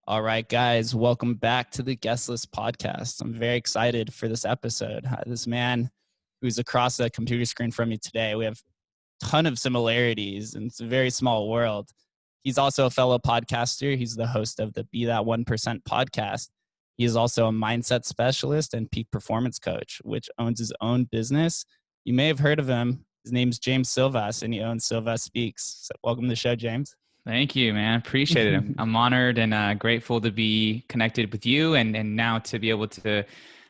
All right, guys, welcome back to the Guest List podcast. I'm very excited for this episode. This man who's across the computer screen from me today, we have a ton of similarities, and it's a very small world. He's also a fellow podcaster. He's the host of the Be That 1% podcast. He is also a mindset specialist and peak performance coach, which owns his own business. You may have heard of him. His name's James Silvas, and he owns Silvas Speaks. So welcome to the show, James. Thank you, man. Appreciate it. I'm honored and grateful to be connected with you and now to be able to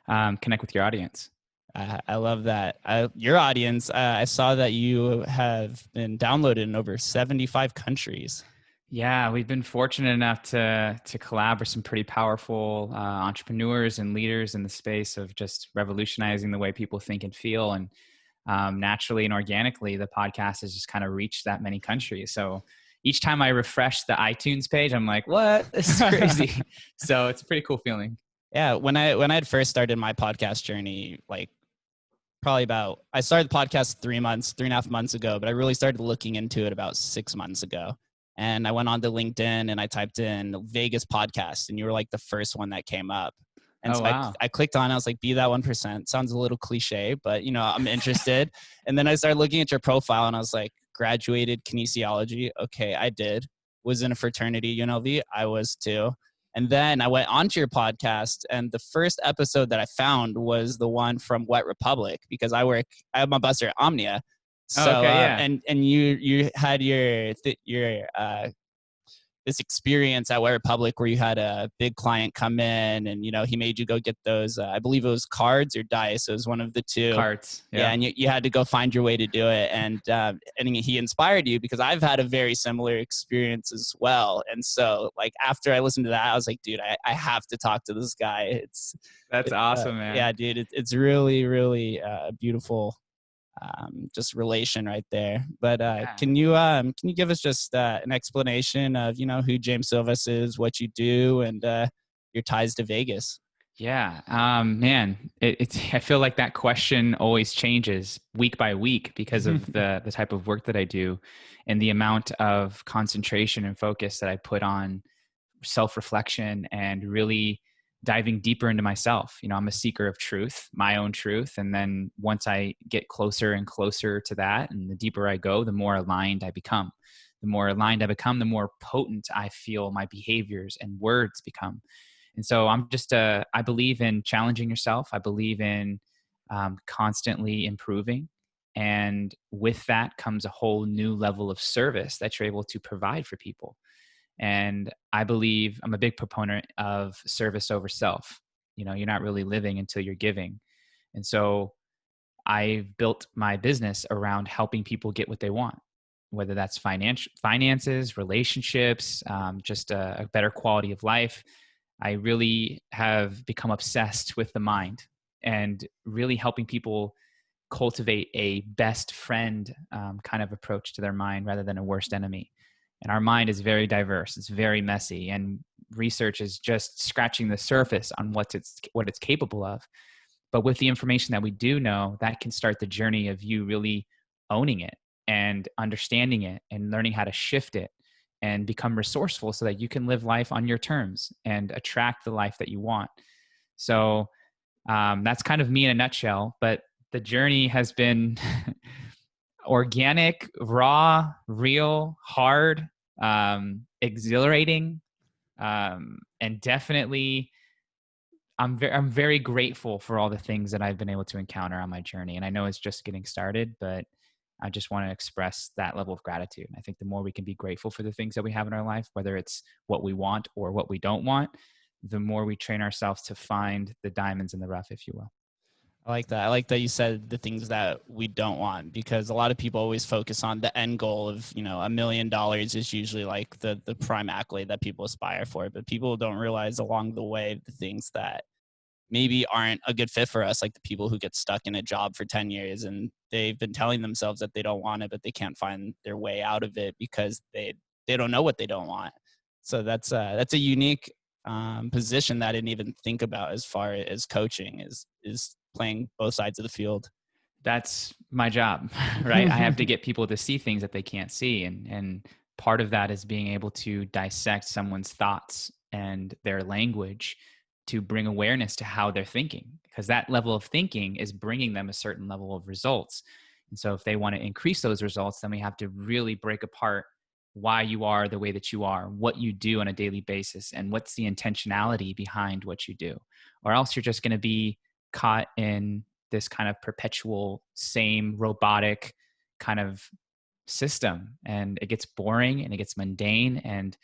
connect with your audience. I love that. Your audience, I saw that you have been downloaded in over 75 countries. Yeah, we've been fortunate enough to collab with some pretty powerful entrepreneurs and leaders in the space of just revolutionizing the way people think and feel. And naturally and organically, the podcast has just kind of reached that many countries. So each time I refresh the iTunes page, I'm like, what? This is crazy. So it's a pretty cool feeling. Yeah. When I had first started my podcast journey, like I started the podcast 3.5 months ago, but I really started looking into it about 6 months ago. And I went on to LinkedIn and I typed in Vegas podcast, and you were like the first one that came up. And wow. I clicked on it. I was like, Be That 1%. Sounds a little cliche, but I'm interested. And then I started looking at your profile and I was like, graduated kinesiology. Okay, I did. Was in a fraternity, UNLV. I was too. And then I went onto your podcast, and the first episode that I found was the one from Wet Republic, because I have my busser at Omnia. So, okay, yeah. And you had your this experience at Wet Republic where you had a big client come in, and he made you go get those. I believe it was cards or dice. It was one of the two. Cards. Yeah, and you had to go find your way to do it, and he inspired you, because I've had a very similar experience as well. And so, like, after I listened to that, I was like, dude, I have to talk to this guy. That's awesome, man. Yeah, dude, it's really, really beautiful. Just relation right there. But can you give us just an explanation of who James Silvas is, what you do, and your ties to Vegas? Yeah, man, I feel like that question always changes week by week because of the type of work that I do and the amount of concentration and focus that I put on self-reflection and really diving deeper into myself. I'm a seeker of truth, my own truth. And then once I get closer and closer to that, and the deeper I go, the more aligned I become. The more aligned I become, the more potent I feel my behaviors and words become. And so I believe in challenging yourself. I believe in constantly improving. And with that comes a whole new level of service that you're able to provide for people. And I believe I'm a big proponent of service over self. You're not really living until you're giving. And so I've built my business around helping people get what they want, whether that's finances, relationships, just a better quality of life. I really have become obsessed with the mind and really helping people cultivate a best friend kind of approach to their mind rather than a worst enemy. And our mind is very diverse. It's very messy, and research is just scratching the surface on what it's capable of. But with the information that we do know, that can start the journey of you really owning it and understanding it and learning how to shift it and become resourceful so that you can live life on your terms and attract the life that you want. So that's kind of me in a nutshell. But the journey has been organic, raw, real, hard, exhilarating, and definitely I'm very grateful for all the things that I've been able to encounter on my journey. And I know it's just getting started, but I just want to express that level of gratitude. I think the more we can be grateful for the things that we have in our life, whether it's what we want or what we don't want, the more we train ourselves to find the diamonds in the rough, if you will. I like that. I like that you said the things that we don't want, because a lot of people always focus on the end goal of, $1 million is usually like the prime accolade that people aspire for. But people don't realize along the way the things that maybe aren't a good fit for us, like the people who get stuck in a job for 10 years and they've been telling themselves that they don't want it, but they can't find their way out of it because they don't know what they don't want. So that's a unique position that I didn't even think about as far as coaching is playing both sides of the field. That's my job, right? I have to get people to see things that they can't see. And part of that is being able to dissect someone's thoughts and their language to bring awareness to how they're thinking, because that level of thinking is bringing them a certain level of results. And so if they want to increase those results, then we have to really break apart why you are the way that you are, what you do on a daily basis, and what's the intentionality behind what you do. Or else you're just going to be caught in this kind of perpetual same robotic kind of system, and it gets boring and it gets mundane, and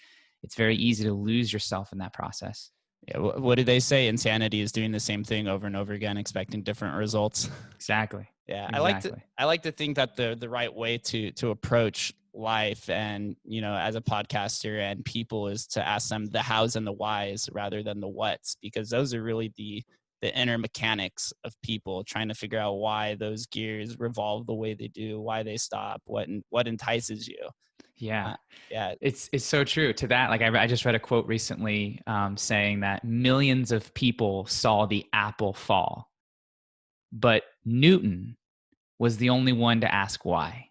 it's very easy to lose yourself in that process. Yeah, what do they say? Insanity is doing the same thing over and over again, expecting different results. Exactly. Yeah, Exactly. I like to think that the right way to approach life, and as a podcaster and people, is to ask them the hows and the whys rather than the whats, because those are really the inner mechanics of people, trying to figure out why those gears revolve the way they do, why they stop, what entices you. Yeah. Yeah. It's so true to that. Like I just read a quote recently saying that millions of people saw the apple fall, but Newton was the only one to ask why.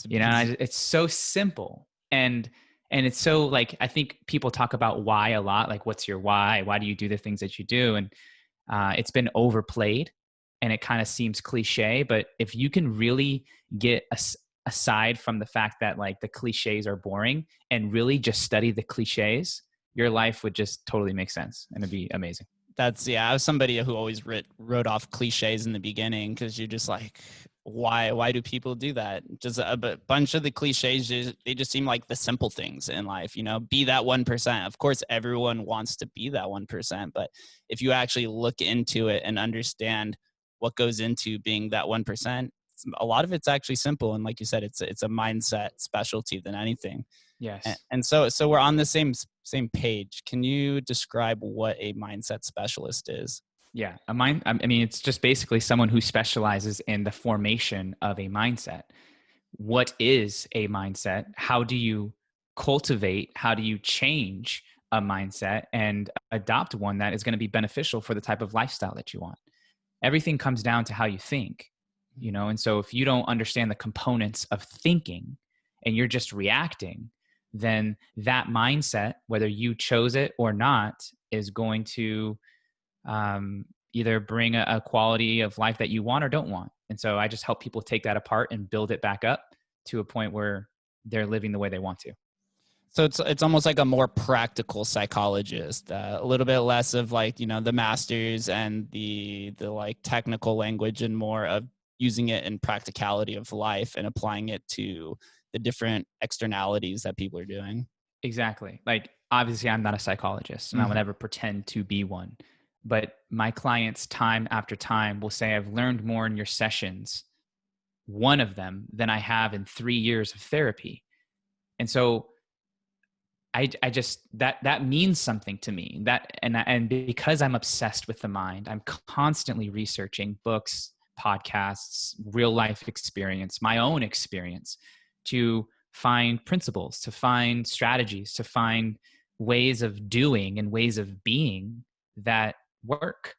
It's so simple. And it's so, like, I think people talk about why a lot, like, what's your why? Why do you do the things that you do? And it's been overplayed and it kind of seems cliche, but if you can really get aside from the fact that, like, the cliches are boring and really just study the cliches, your life would just totally make sense and it'd be amazing. I was somebody who always wrote off cliches in the beginning, because you're just like, why do people do that? Just a bunch of the cliches, they just seem like the simple things in life. Be that 1%. Of course, everyone wants to be that 1%, but if you actually look into it and understand what goes into being that 1%, a lot of it's actually simple. And like you said, it's a mindset specialty than anything. Yes. And so we're on the same page. Can you describe what a mindset specialist is? Yeah. I mean, it's just basically someone who specializes in the formation of a mindset. What is a mindset? How do you cultivate? How do you change a mindset and adopt one that is going to be beneficial for the type of lifestyle that you want? Everything comes down to how you think, and so if you don't understand the components of thinking and you're just reacting, then that mindset, whether you chose it or not, is going to either bring a quality of life that you want or don't want. And so I just help people take that apart and build it back up to a point where they're living the way they want to. So it's almost like a more practical psychologist, a little bit less of, like, the masters and the like technical language, and more of using it in practicality of life and applying it to the different externalities that people are doing. Exactly. Like, obviously I'm not a psychologist and I would never pretend to be one, but my clients time after time will say, I've learned more in your sessions, one of them, than I have in 3 years of therapy. And so I just, that means something to me, and because I'm obsessed with the mind, I'm constantly researching books, podcasts, real life experience, my own experience, to find principles, to find strategies, to find ways of doing and ways of being that work.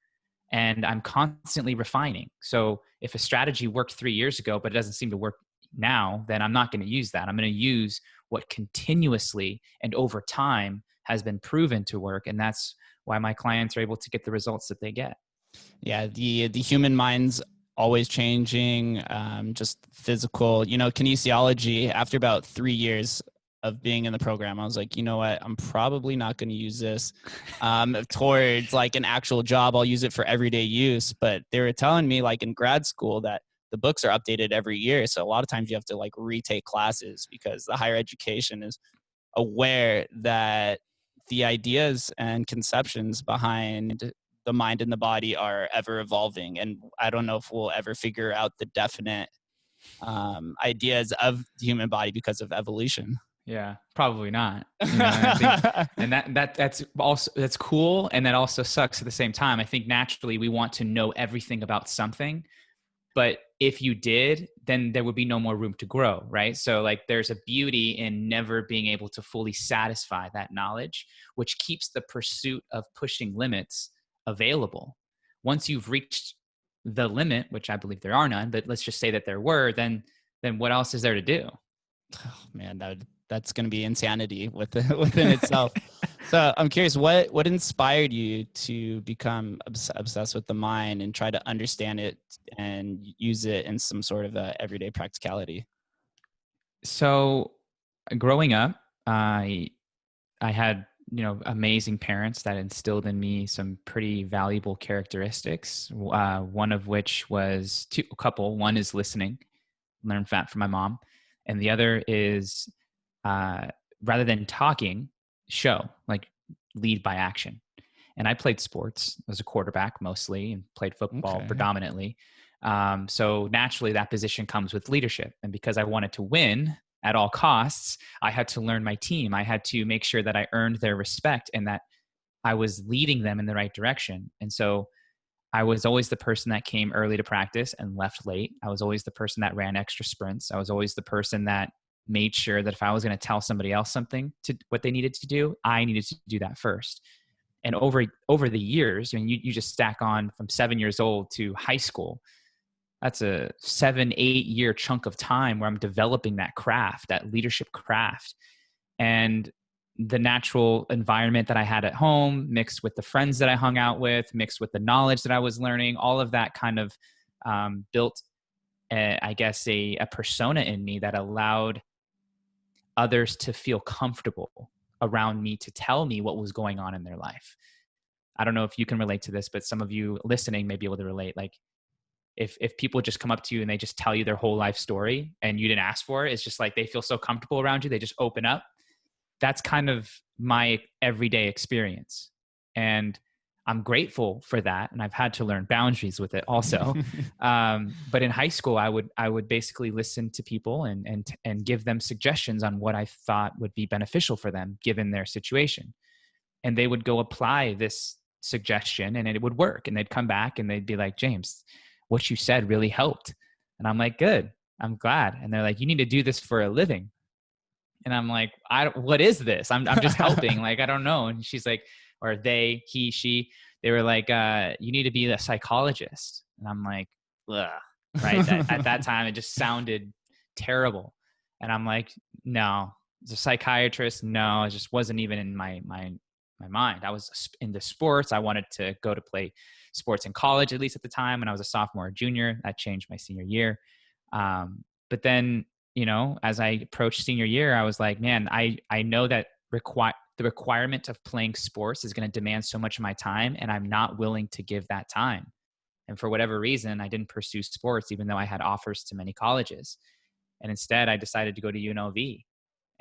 And I'm constantly refining. So if a strategy worked 3 years ago, but it doesn't seem to work now, then I'm not going to use that. I'm going to use what continuously and over time has been proven to work. And that's why my clients are able to get the results that they get. Yeah. The human mind's always changing, just physical, kinesiology. After about 3 years of being in the program, I was like, you know what, I'm probably not going to use this towards like an actual job. I'll use it for everyday use. But they were telling me, like, in grad school, that the books are updated every year. So a lot of times you have to, like, retake classes, because the higher education is aware that the ideas and conceptions behind the mind and the body are ever evolving. And I don't know if we'll ever figure out the definite ideas of the human body because of evolution. Yeah, probably not. And I think, and that's cool. And that also sucks at the same time. I think naturally we want to know everything about something, but if you did, then there would be no more room to grow, right? So, like, there's a beauty in never being able to fully satisfy that knowledge, which keeps the pursuit of pushing limits available. Once you've reached the limit, which I believe there are none, but let's just say that there were, then what else is there to do? Oh, man, that's going to be insanity within itself. So I'm curious, what inspired you to become obsessed with the mind and try to understand it and use it in some sort of everyday practicality? So growing up, I had, amazing parents that instilled in me some pretty valuable characteristics. One of which was a couple. One is listening, learned that from my mom, and the other is uh, rather than talking, show, like lead by action. And I played sports. I was a quarterback mostly and played football Okay. predominantly. So naturally, that position comes with leadership. And because I wanted to win at all costs, I had to learn my team. I had to make sure that I earned their respect and that I was leading them in the right direction. And so I was always the person that came early to practice and left late. I was always the person that ran extra sprints. I was always the person that made sure that if I was going to tell somebody else something to what they needed to do, I needed to do that first. And over the years, I mean, you just stack on from 7 years old to high school. That's a 7-8 year chunk of time where I'm developing that craft, that leadership craft. And the natural environment that I had at home, mixed with the friends that I hung out with, mixed with the knowledge that I was learning, all of that kind of built, a persona in me that allowed others to feel comfortable around me to tell me what was going on in their life. I don't know if you can relate to this, but some of you listening may be able to relate. Like if people just come up to you and they just tell you their whole life story and you didn't ask for it, it's just like they feel so comfortable around you, they just open up. That's kind of my everyday experience. And I'm grateful for that. And I've had to learn boundaries with it also. But in high school, I would basically listen to people and give them suggestions on what I thought would be beneficial for them given their situation. And they would go apply this suggestion and it would work. And they'd come back and they'd be like, James, what you said really helped. And I'm like, good, I'm glad. And they're like, you need to do this for a living. And I'm like, what is this? I'm just helping. Like, I don't know. And she's like, or they, he, she, they were like, you need to be a psychologist. And I'm like, ugh, right. At that time, it just sounded terrible. And I'm like, no, as a psychiatrist, no, it just wasn't even in my mind. I was into sports. I wanted to go to play sports in college, at least at the time when I was a sophomore or junior. That changed my senior year. But then, as I approached senior year, I was like, man, I know that the requirement of playing sports is going to demand so much of my time, and I'm not willing to give that time. And for whatever reason, I didn't pursue sports, even though I had offers to many colleges. And instead, I decided to go to UNLV.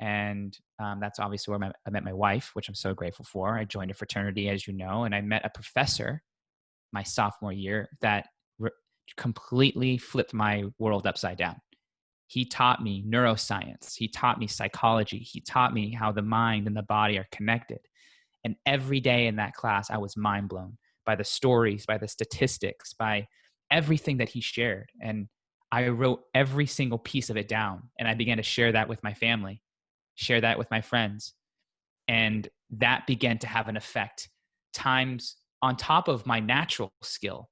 And that's obviously where I met my wife, which I'm so grateful for. I joined a fraternity, as you know, and I met a professor my sophomore year that completely flipped my world upside down. He taught me neuroscience. He taught me psychology. He taught me how the mind and the body are connected. And every day in that class, I was mind blown by the stories, by the statistics, by everything that he shared. And I wrote every single piece of it down. And I began to share that with my family, share that with my friends. And that began to have an effect times on top of my natural skill.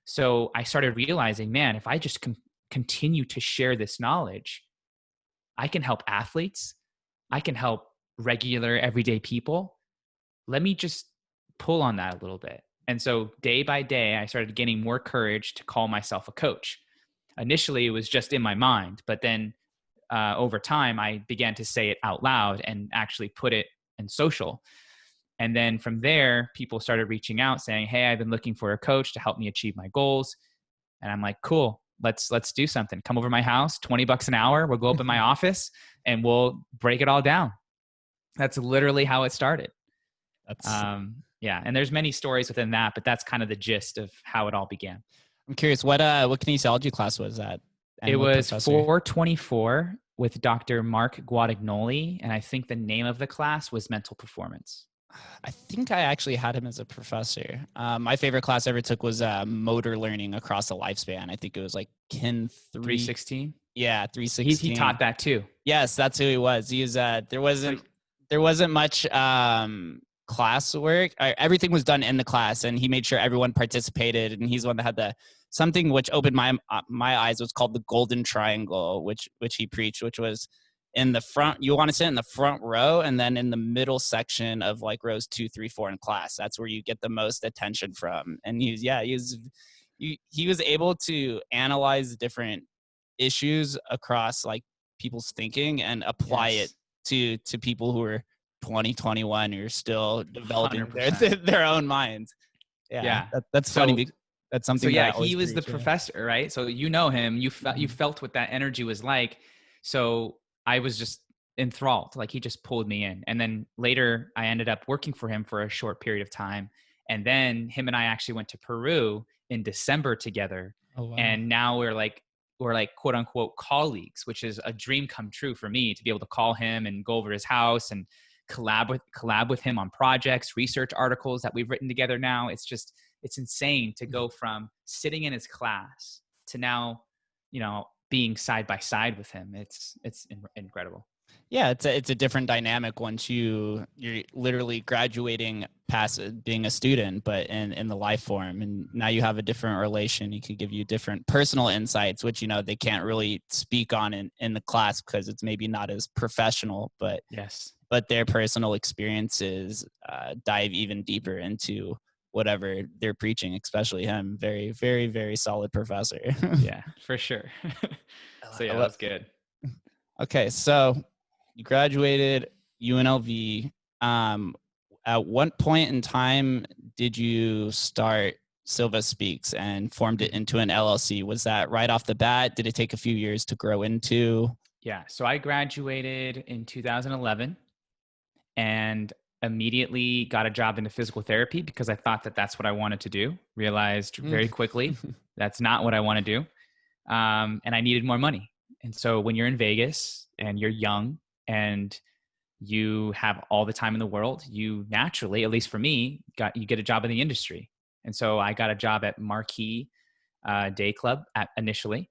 So I started realizing, man, if I just continue to share this knowledge, I can help athletes. I can help regular everyday people. Let me just pull on that a little bit. And so day by day, I started getting more courage to call myself a coach. Initially, it was just in my mind, but then over time, I began to say it out loud and actually put it in social. And then from there, people started reaching out saying, hey, I've been looking for a coach to help me achieve my goals. And I'm like, cool, let's do something. Come over to my house, $20 an hour. We'll go up in my office and we'll break it all down. That's literally how it started. Yeah. And there's many stories within that, but that's kind of the gist of how it all began. I'm curious, what kinesiology class was that? And it was professor? 424 with Dr. Mark Guadagnoli. And I think the name of the class was mental performance. I think I actually had him as a professor. My favorite class I ever took was motor learning across the lifespan. I think it was like Kin 316. Yeah, 316. He taught that too. Yes, that's who he was. He was. There wasn't much class work. Everything was done in the class, and he made sure everyone participated. And he's the one that had something which opened my eyes was called the golden triangle, which he preached, which was in the front, you want to sit in the front row, and then in the middle section of like rows 2, 3, 4 in class. That's where you get the most attention from. And he was able to analyze different issues across like people's thinking and apply it to people who are 20, 21, who are still developing their own minds. That's funny. That's something. So that yeah, I always he was the preach, professor, right? So you know him. You felt what that energy was like. So I was just enthralled. Like he just pulled me in. And then later, I ended up working for him for a short period of time. And then him and I actually went to Peru in December together. Oh, wow. And now we're like quote unquote colleagues, which is a dream come true for me to be able to call him and go over his house and collab with him on projects, research articles that we've written together now. It's insane to go from sitting in his class to now, being side by side with him. It's incredible. Yeah, it's a different dynamic once you're literally graduating past being a student, but in the life form. And now you have a different relation. He could give you different personal insights, which, they can't really speak on in the class because it's maybe not as professional, but their personal experiences dive even deeper into whatever they're preaching, especially him. Very, very, very solid professor. Yeah, for sure. So yeah, that's good. Okay, so you graduated UNLV. At what point in time did you start Silvas Speaks and formed it into an LLC? Was that right off the bat? Did it take a few years to grow into? Yeah, so I graduated in 2011 and immediately got a job into physical therapy because I thought that that's what I wanted to do. Realized very quickly that's not what I want to do. And I needed more money. And so when you're in Vegas and you're young and you have all the time in the world, you naturally, at least for me, you get a job in the industry. And so I got a job at Marquee Day Club initially.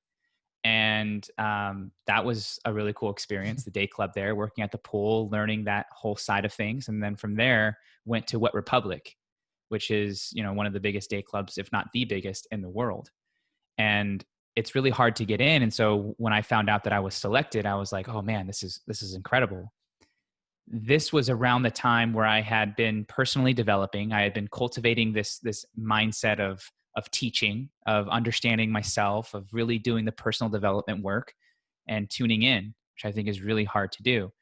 And that was a really cool experience, the day club there, working at the pool, learning that whole side of things. And then from there, went to Wet Republic, which is, one of the biggest day clubs, if not the biggest in the world. And it's really hard to get in. And so when I found out that I was selected, I was like, oh man, this is incredible. This was around the time where I had been personally developing. I had been cultivating this mindset of teaching, of understanding myself, of really doing the personal development work and tuning in, which I think is really hard to do.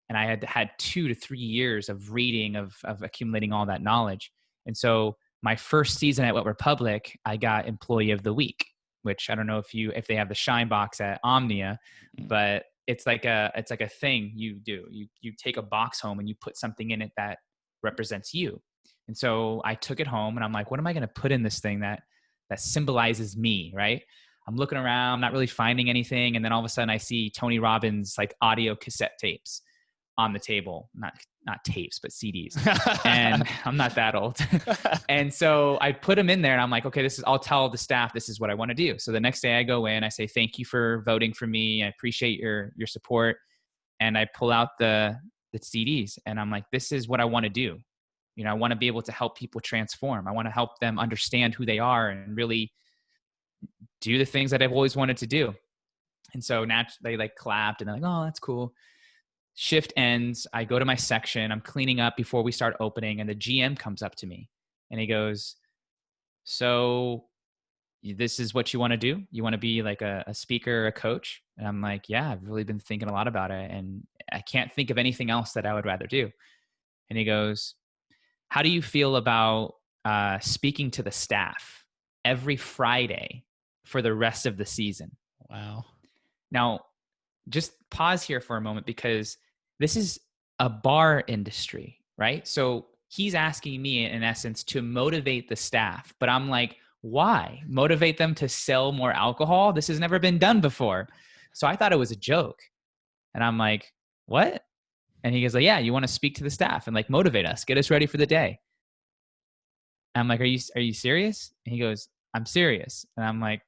And I had 2 to 3 years of reading, of accumulating all that knowledge. And so my first season at Wet Republic, I got Employee of the Week, which I don't know if they have the Shine Box at Omnia, but it's like a thing you do. You take a box home and you put something in it that represents you. And so I took it home and I'm like, what am I going to put in this thing that symbolizes me, right? I'm looking around, not really finding anything. And then all of a sudden I see Tony Robbins' like audio cassette tapes on the table, not tapes, but CDs. And I'm not that old. And so I put them in there and I'm like, okay, I'll tell the staff, this is what I want to do. So the next day I go in, I say, thank you for voting for me. I appreciate your support. And I pull out the CDs and I'm like, this is what I want to do. I want to be able to help people transform. I want to help them understand who they are and really do the things that I've always wanted to do. And so naturally they like clapped and they're like, oh, that's cool. Shift ends. I go to my section. I'm cleaning up before we start opening. And the GM comes up to me and he goes, so this is what you want to do? You want to be like a speaker, a coach? And I'm like, yeah, I've really been thinking a lot about it. And I can't think of anything else that I would rather do. And he goes, how do you feel about speaking to the staff every Friday for the rest of the season? Wow. Now, just pause here for a moment because this is a bar industry, right? So he's asking me, in essence, to motivate the staff. But I'm like, why? Motivate them to sell more alcohol? This has never been done before. So I thought it was a joke. And I'm like, what? And he goes like, yeah, you want to speak to the staff and like motivate us, get us ready for the day. And I'm like, are you serious? And he goes, I'm serious. And I'm like,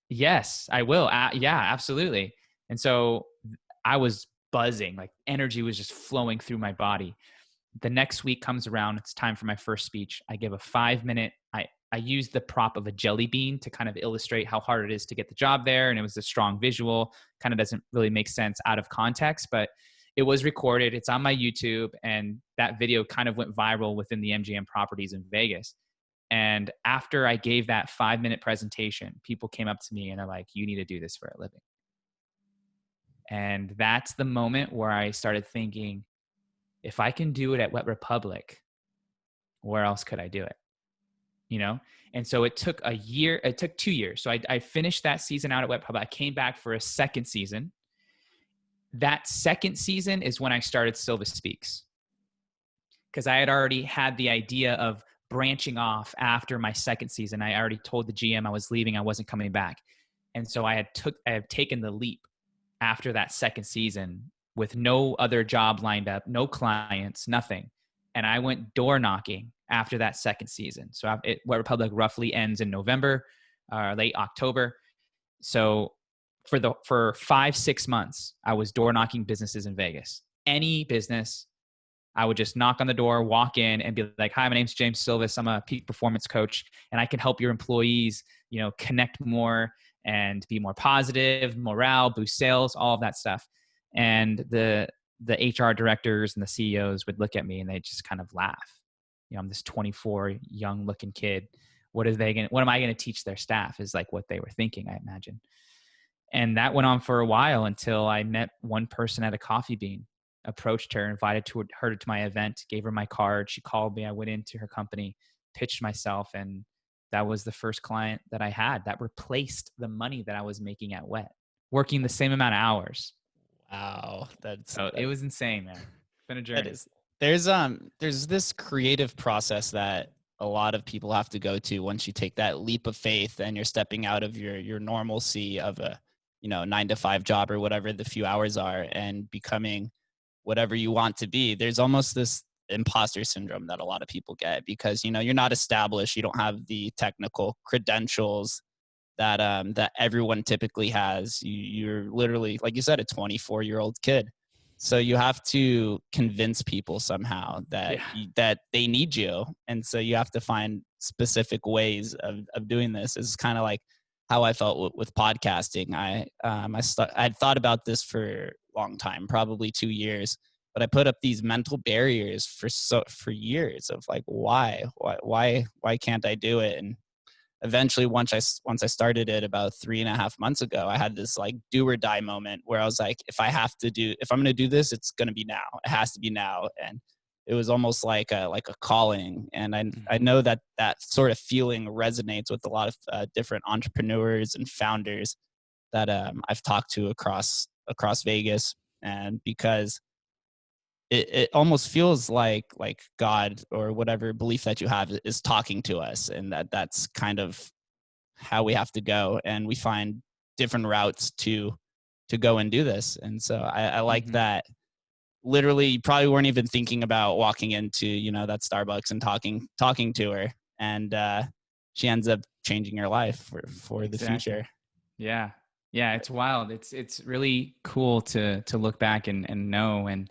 yes, I will. Yeah, absolutely. And so I was buzzing, like energy was just flowing through my body. The next week comes around. It's time for my first speech. I give a 5-minute, I used the prop of a jelly bean to kind of illustrate how hard it is to get the job there. And it was a strong visual, kind of doesn't really make sense out of context, but it was recorded. It's on my YouTube. And that video kind of went viral within the MGM properties in Vegas. And after I gave that 5-minute presentation, people came up to me and they're like, you need to do this for a living. And that's the moment where I started thinking, if I can do it at Wet Republic, where else could I do it? You know? And so it took 2 years. So I finished that season out at Wet Republic. I came back for a second season. That second season is when I started Silvas Speaks, because I had already had the idea of branching off after my second season. I already told the GM I was leaving, I wasn't coming back. And so I have taken the leap after that second season with no other job lined up, no clients, nothing. And I went door knocking after that second season. So Wet Republic roughly ends in November, late October. So for 5-6 months, I was door knocking businesses in Vegas. Any business, I would just knock on the door, walk in and be like, hi, my name's James Silvas. I'm a peak performance coach and I can help your employees, connect more and be more positive, morale, boost sales, all of that stuff. And the HR directors and the CEOs would look at me and they just kind of laugh. I'm this 24 young looking kid. What am I going to teach their staff is like what they were thinking, I imagine. And that went on for a while until I met one person at a Coffee Bean, approached her, invited her to my event, gave her my card. She called me. I went into her company, pitched myself, and that was the first client that I had that replaced the money that I was making at Wet, working the same amount of hours. Wow. It was insane, man. It's been a journey. There's this creative process that a lot of people have to go to once you take that leap of faith and you're stepping out of your normalcy of a 9-to-5 job or whatever the few hours are and becoming whatever you want to be. There's almost this imposter syndrome that a lot of people get because you're not established, you don't have the technical credentials that everyone typically has. You're literally, like you said, a 24-year-old kid. So you have to convince people somehow that they need you. And so you have to find specific ways of doing this. It's kind of like how I felt with podcasting. I had thought about this for a long time, probably 2 years, but I put up these mental barriers for years of like, why can't I do it? And eventually once I started it about 3.5 months ago, I had this like do or die moment where I was like, if I'm going to do this, it's going to be now. It has to be now. And it was almost like a calling. And I know that sort of feeling resonates with a lot of different entrepreneurs and founders that I've talked to across Vegas. And because it almost feels like God or whatever belief that you have is talking to us, and that's kind of how we have to go. And we find different routes to go and do this. And so I like that. Literally, you probably weren't even thinking about walking into, that Starbucks and talking to her. And she ends up changing your life for the future. Yeah. Yeah. It's wild. It's really cool to look back and know. And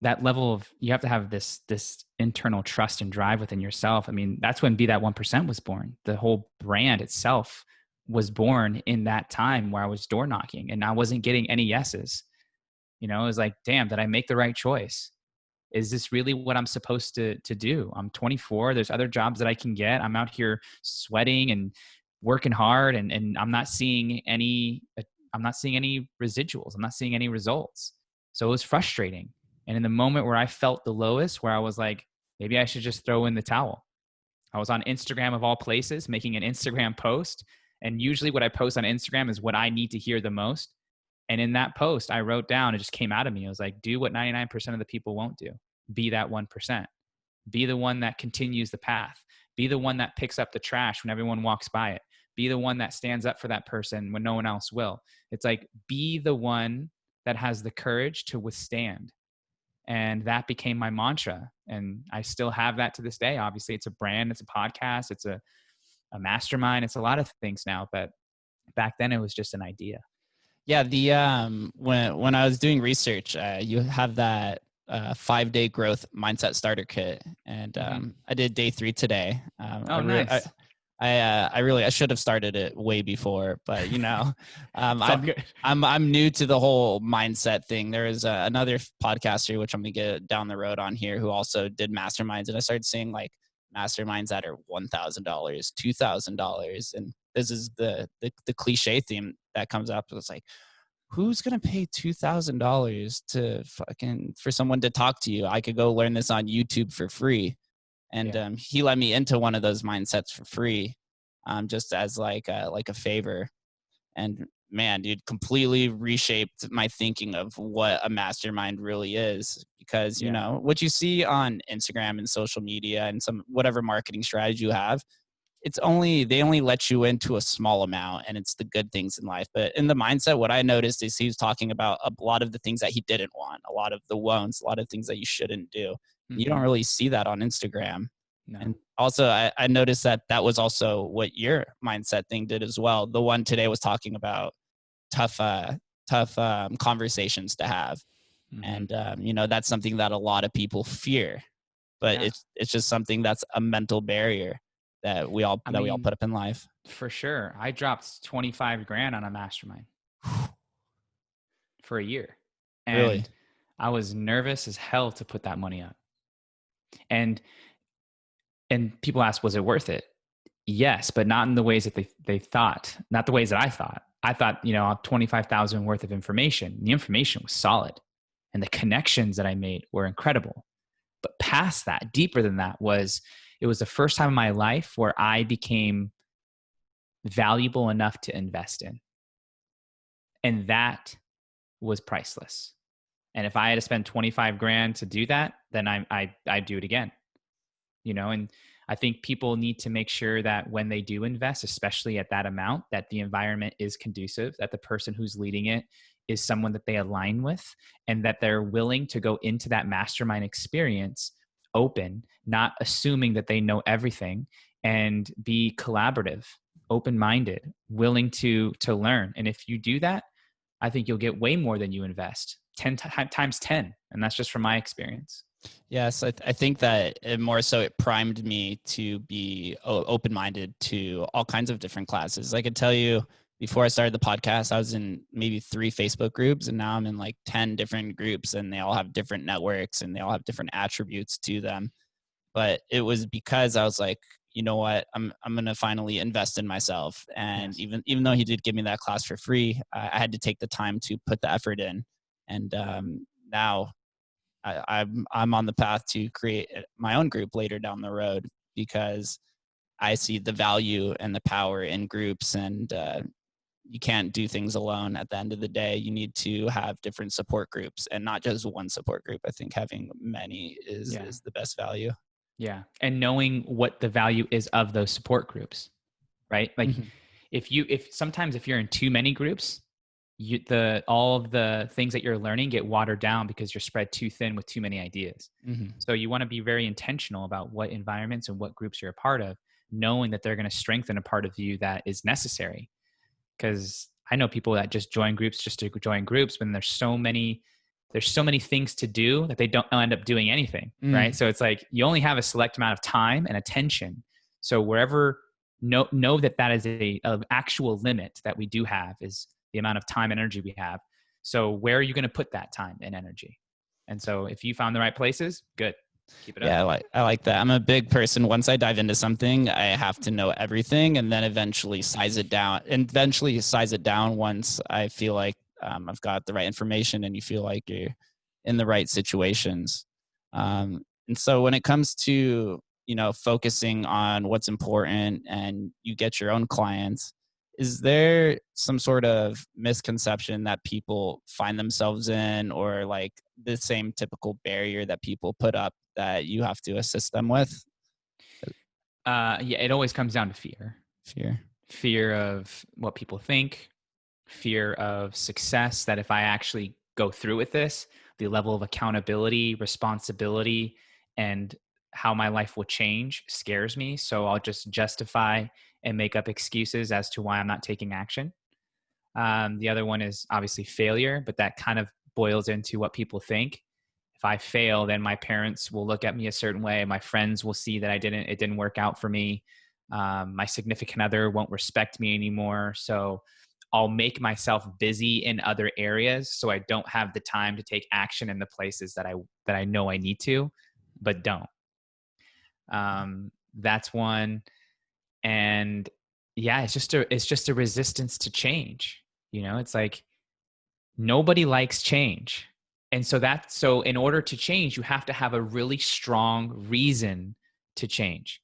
that level of, you have to have this internal trust and drive within yourself. I mean, that's when Be That 1% was born. The whole brand itself was born in that time where I was door knocking and I wasn't getting any yeses. It was like, damn, did I make the right choice? Is this really what I'm supposed to do? I'm 24. There's other jobs that I can get. I'm out here sweating and working hard and I'm not seeing any residuals. I'm not seeing any results. So it was frustrating. And in the moment where I felt the lowest, where I was like, maybe I should just throw in the towel. I was on Instagram of all places, making an Instagram post. And usually what I post on Instagram is what I need to hear the most. And in that post, I wrote down, it just came out of me. I was like, do what 99% of the people won't do. Be that 1%. Be the one that continues the path. Be the one that picks up the trash when everyone walks by it. Be the one that stands up for that person when no one else will. It's like, be the one that has the courage to withstand. And that became my mantra. And I still have that to this day. Obviously, it's a brand, it's a podcast, it's a mastermind, it's a lot of things now. But back then it was just an idea. Yeah, the when I was doing research, you have that 5-day growth mindset starter kit, and I did day 3 today. Nice. I should have started it way before, but It's all good. I'm new to the whole mindset thing. There is another podcaster which I'm gonna get down the road on here who also did masterminds, and I started seeing like masterminds that are $1,000, $2,000, and this is the cliche theme that comes up. It's like, who's gonna pay $2,000 to for someone to talk to you? I could go learn this on YouTube for free. And he let me into one of those mindsets for free, just as like a favor. And man, dude, completely reshaped my thinking of what a mastermind really is. Because what you see on Instagram and social media and some whatever marketing strategy you have, they only let you into a small amount, and it's the good things in life. But in the mindset, what I noticed is he was talking about a lot of the things that he didn't want, a lot of the won'ts, a lot of things that you shouldn't do. You don't really see that on Instagram. No. And also I noticed that was also what your mindset thing did as well. The one today was talking about tough conversations to have. And that's something that a lot of people fear, but it's just something that's a mental barrier that we all put up in life. For sure. I dropped 25 grand on a mastermind for a year. And really? I was nervous as hell to put that money up. And people ask, was it worth it? Yes, but not in the ways that they thought, not the ways that I thought. I thought, 25,000 worth of information. The information was solid and the connections that I made were incredible. But past that, deeper than that, it was the first time in my life where I became valuable enough to invest in. And that was priceless. And if I had to spend 25 grand to do that, then I'd do it again. And I think people need to make sure that when they do invest, especially at that amount, that the environment is conducive, that the person who's leading it is someone that they align with, and that they're willing to go into that mastermind experience open, not assuming that they know everything, and be collaborative, open-minded, willing to learn. And if you do that, I think you'll get way more than you invest, 10 times 10. And that's just from my experience. Yes, I think that it primed me to be open-minded to all kinds of different classes. I could tell you, before I started the podcast, I was in maybe 3 Facebook groups, and now I'm in like 10 different groups, and they all have different networks and they all have different attributes to them. But it was because I was like, you know what, I'm going to finally invest in myself. And yes, even though he did give me that class for free, I had to take the time to put the effort in. And now I'm on the path to create my own group later down the road, because I see the value and the power in groups, and you can't do things alone. At the end of the day, you need to have different support groups, and not just one support group. I think having many is the best value. Yeah. And knowing what the value is of those support groups, right? Like if sometimes if you're in too many groups, all of the things that you're learning get watered down because you're spread too thin with too many ideas. So you want to be very intentional about what environments and what groups you're a part of, knowing that they're going to strengthen a part of you that is necessary. Because I know people that just join groups just to join groups, but there's so many things to do that they don't end up doing anything, right? So it's like you only have a select amount of time and attention. So wherever, know that is an actual limit that we do have, is the amount of time and energy we have. So where are you going to put that time and energy? And so if you found the right places, good. Keep it up. Yeah, I like that. I'm a big person. Once I dive into something, I have to know everything, and then eventually size it down. Once I feel like I've got the right information, and you feel like you're in the right situations. And so when it comes to focusing on what's important, and you get your own clients, is there some sort of misconception that people find themselves in, or like the same typical barrier that people put up that you have to assist them with? Yeah, it always comes down to fear. Fear of what people think, fear of success, that if I actually go through with this, the level of accountability, responsibility, and how my life will change scares me. So I'll just justify and make up excuses as to why I'm not taking action. The other one is obviously failure, but that kind of boils into what people think. If I fail, then my parents will look at me a certain way. My friends will see that it didn't work out for me. My significant other won't respect me anymore. So I'll make myself busy in other areas so I don't have the time to take action in the places that I know I need to, but don't. That's one. And yeah, it's just a resistance to change. It's like nobody likes change. And so in order to change, you have to have a really strong reason to change.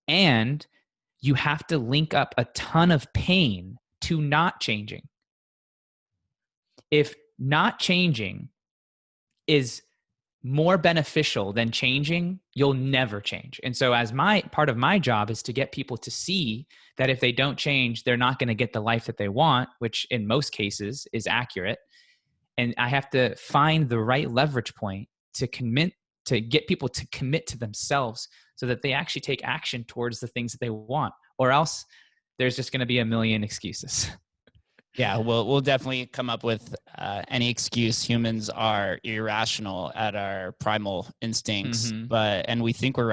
And you have to link up a ton of pain to not changing. If not changing is more beneficial than changing, you'll never change. And so as part of my job is to get people to see that if they don't change, they're not going to get the life that they want, which in most cases is accurate. And I have to find the right leverage point to get people to commit to themselves so that they actually take action towards the things that they want, or else there's just going to be a million excuses. Yeah, we'll definitely come up with any excuse. Humans are irrational at our primal instincts, and we think we're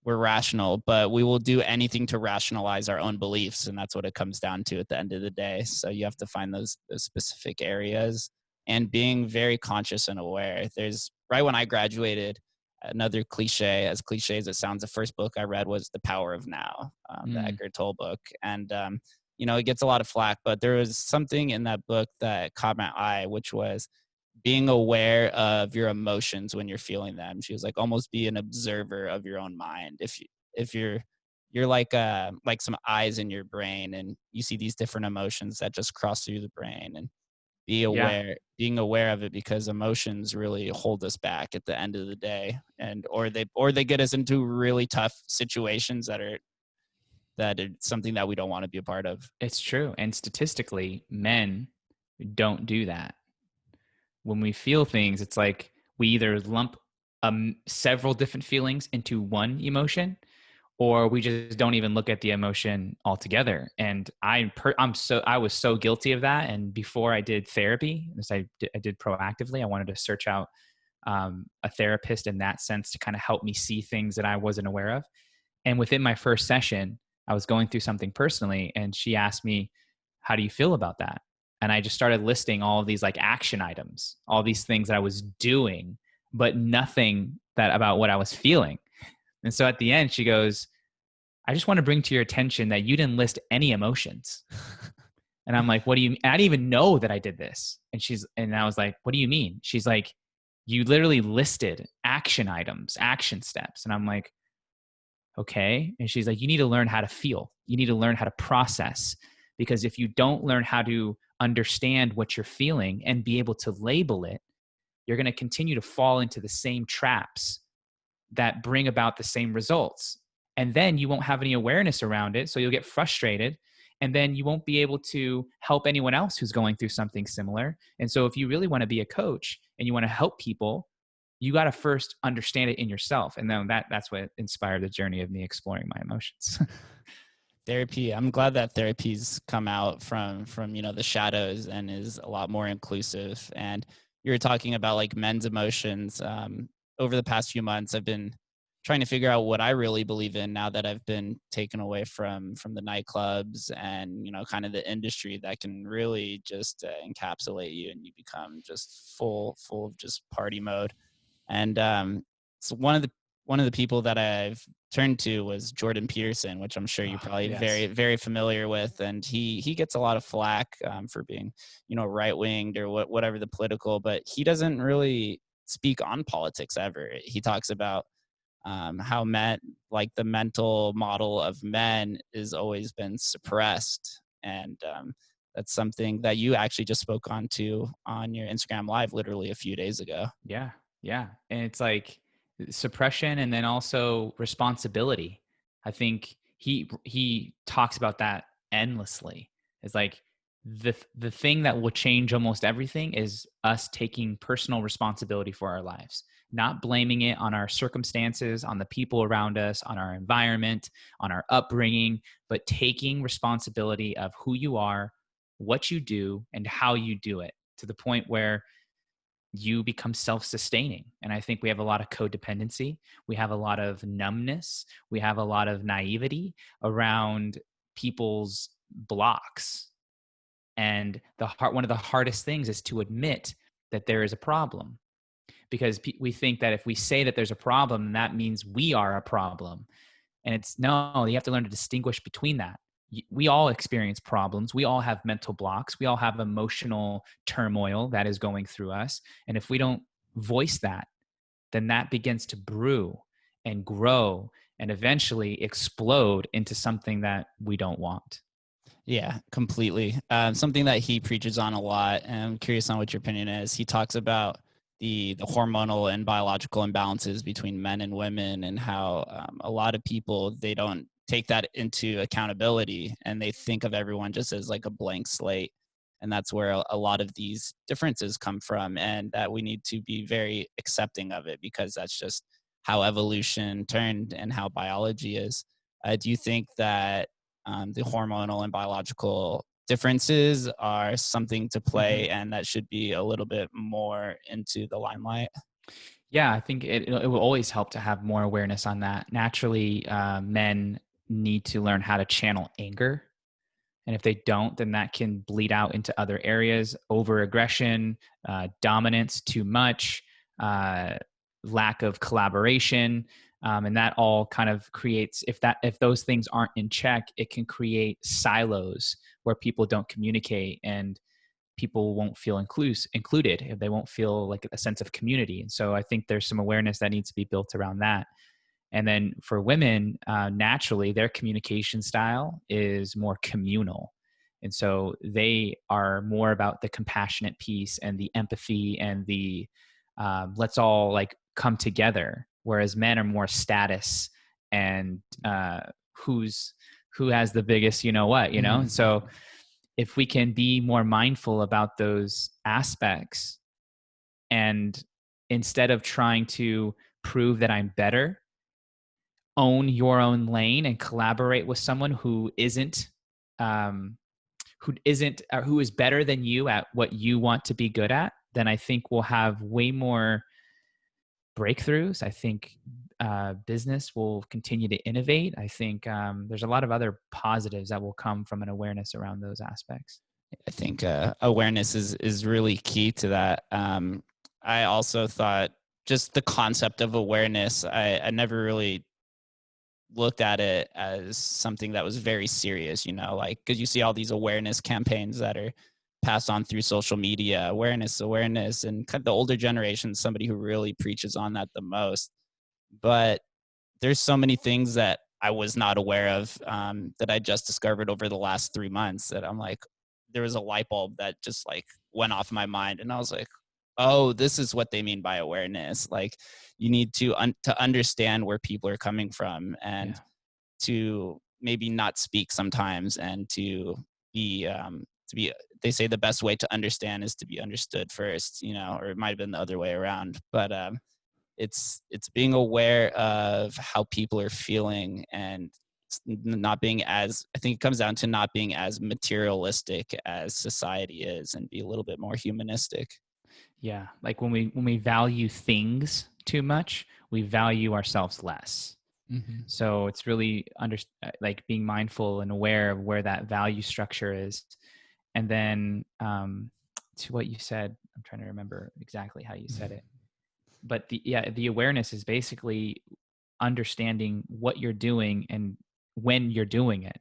rational, but we will do anything to rationalize our own beliefs, and that's what it comes down to at the end of the day. So you have to find those specific areas and being very conscious and aware. There's right when I graduated, another cliche, as it sounds, the first book I read was The Power of Now, the Eckhart Tolle book, and it gets a lot of flack, but there was something in that book that caught my eye, which was being aware of your emotions when you're feeling them. She was like, almost be an observer of your own mind. If you're like some eyes in your brain, and you see these different emotions that just cross through the brain, and being aware of it, because emotions really hold us back at the end of the day, and or they get us into really tough situations that are something that we don't want to be a part of. It's true. And statistically, men don't do that. When we feel things, it's like we either lump several different feelings into one emotion, or we just don't even look at the emotion altogether. And I was so guilty of that. And before I did therapy, as I did proactively, I wanted to search out a therapist in that sense to kind of help me see things that I wasn't aware of. And within my first session, I was going through something personally, and she asked me, how do you feel about that? And I just started listing all of these like action items, all these things that I was doing, but nothing about what I was feeling. And so at the end, she goes, I just want to bring to your attention that you didn't list any emotions. And I'm like, what do you mean? I didn't even know that I did this. And I was like, what do you mean? She's like, you literally listed action items, action steps. And I'm like, okay. And she's like, you need to learn how to feel. You need to learn how to process, because if you don't learn how to understand what you're feeling and be able to label it, you're going to continue to fall into the same traps that bring about the same results. And then you won't have any awareness around it. So you'll get frustrated, and then you won't be able to help anyone else who's going through something similar. And so if you really want to be a coach and you want to help people, you got to first understand it in yourself. And then that's what inspired the journey of me exploring my emotions. Therapy. I'm glad that therapy's come out from the shadows and is a lot more inclusive. And you were talking about like men's emotions. Over the past few months, I've been trying to figure out what I really believe in now that I've been taken away from the nightclubs and kind of the industry that can really just encapsulate you, and you become just full of just party mode. And so one of the people that I've turned to was Jordan Peterson, which I'm sure you're probably yes. very, very familiar with. And he gets a lot of flack for being, right-winged or whatever the political, but he doesn't really speak on politics ever. He talks about how like the mental model of men has always been suppressed. And that's something that you actually just spoke on your Instagram Live literally a few days ago. Yeah. Yeah. And it's like suppression and then also responsibility. I think he talks about that endlessly. It's like the thing that will change almost everything is us taking personal responsibility for our lives, not blaming it on our circumstances, on the people around us, on our environment, on our upbringing, but taking responsibility of who you are, what you do, and how you do it, to the point where you become self-sustaining. And I think we have a lot of codependency. We have a lot of numbness. We have a lot of naivety around people's blocks. And one of the hardest things is to admit that there is a problem, because we think that if we say that there's a problem, that means we are a problem. And it's no, you have to learn to distinguish between that. We all experience problems. We all have mental blocks. We all have emotional turmoil that is going through us. And if we don't voice that, then that begins to brew and grow and eventually explode into something that we don't want. Yeah, completely. Something that he preaches on a lot, and I'm curious on what your opinion is. He talks about the hormonal and biological imbalances between men and women, and how a lot of people, they don't take that into accountability, and they think of everyone just as like a blank slate. And that's where a lot of these differences come from, and that we need to be very accepting of it, because that's just how evolution turned and how biology is. Do you think that the hormonal and biological differences are something to play, and that should be a little bit more into the limelight? Yeah, I think it will always help to have more awareness on that. Naturally, men need to learn how to channel anger. And if they don't, then that can bleed out into other areas: over aggression, dominance, too much, lack of collaboration. And that all kind of creates, if those things aren't in check, it can create silos where people don't communicate, and people won't feel included, if they won't feel like a sense of community. And so I think there's some awareness that needs to be built around that. And then for women, naturally, their communication style is more communal. And so they are more about the compassionate piece and the empathy and the let's all like come together. Whereas men are more status and who has the biggest, And so if we can be more mindful about those aspects, and instead of trying to prove that I'm better, own your own lane and collaborate with someone who is better than you at what you want to be good at, then I think we'll have way more breakthroughs. I think business will continue to innovate. I think there's a lot of other positives that will come from an awareness around those aspects. I think awareness is really key to that. I also thought just the concept of awareness, I never really looked at it as something that was very serious, like, because you see all these awareness campaigns that are passed on through social media, awareness, and kind of the older generation, somebody who really preaches on that the most. But there's so many things that I was not aware of that I just discovered over the last 3 months, that I'm like, there was a light bulb that just like went off my mind, and I was like, oh, this is what they mean by awareness. Like, you need to understand where people are coming from, and to maybe not speak sometimes, and to be they say the best way to understand is to be understood first, or it might have been the other way around. But it's being aware of how people are feeling, and not being as, I think it comes down to not being as materialistic as society is, and be a little bit more humanistic. Yeah, like when we value things too much, we value ourselves less. Mm-hmm. So it's really like being mindful and aware of where that value structure is. And then to what you said, I'm trying to remember exactly how you said it. But the awareness is basically understanding what you're doing and when you're doing it.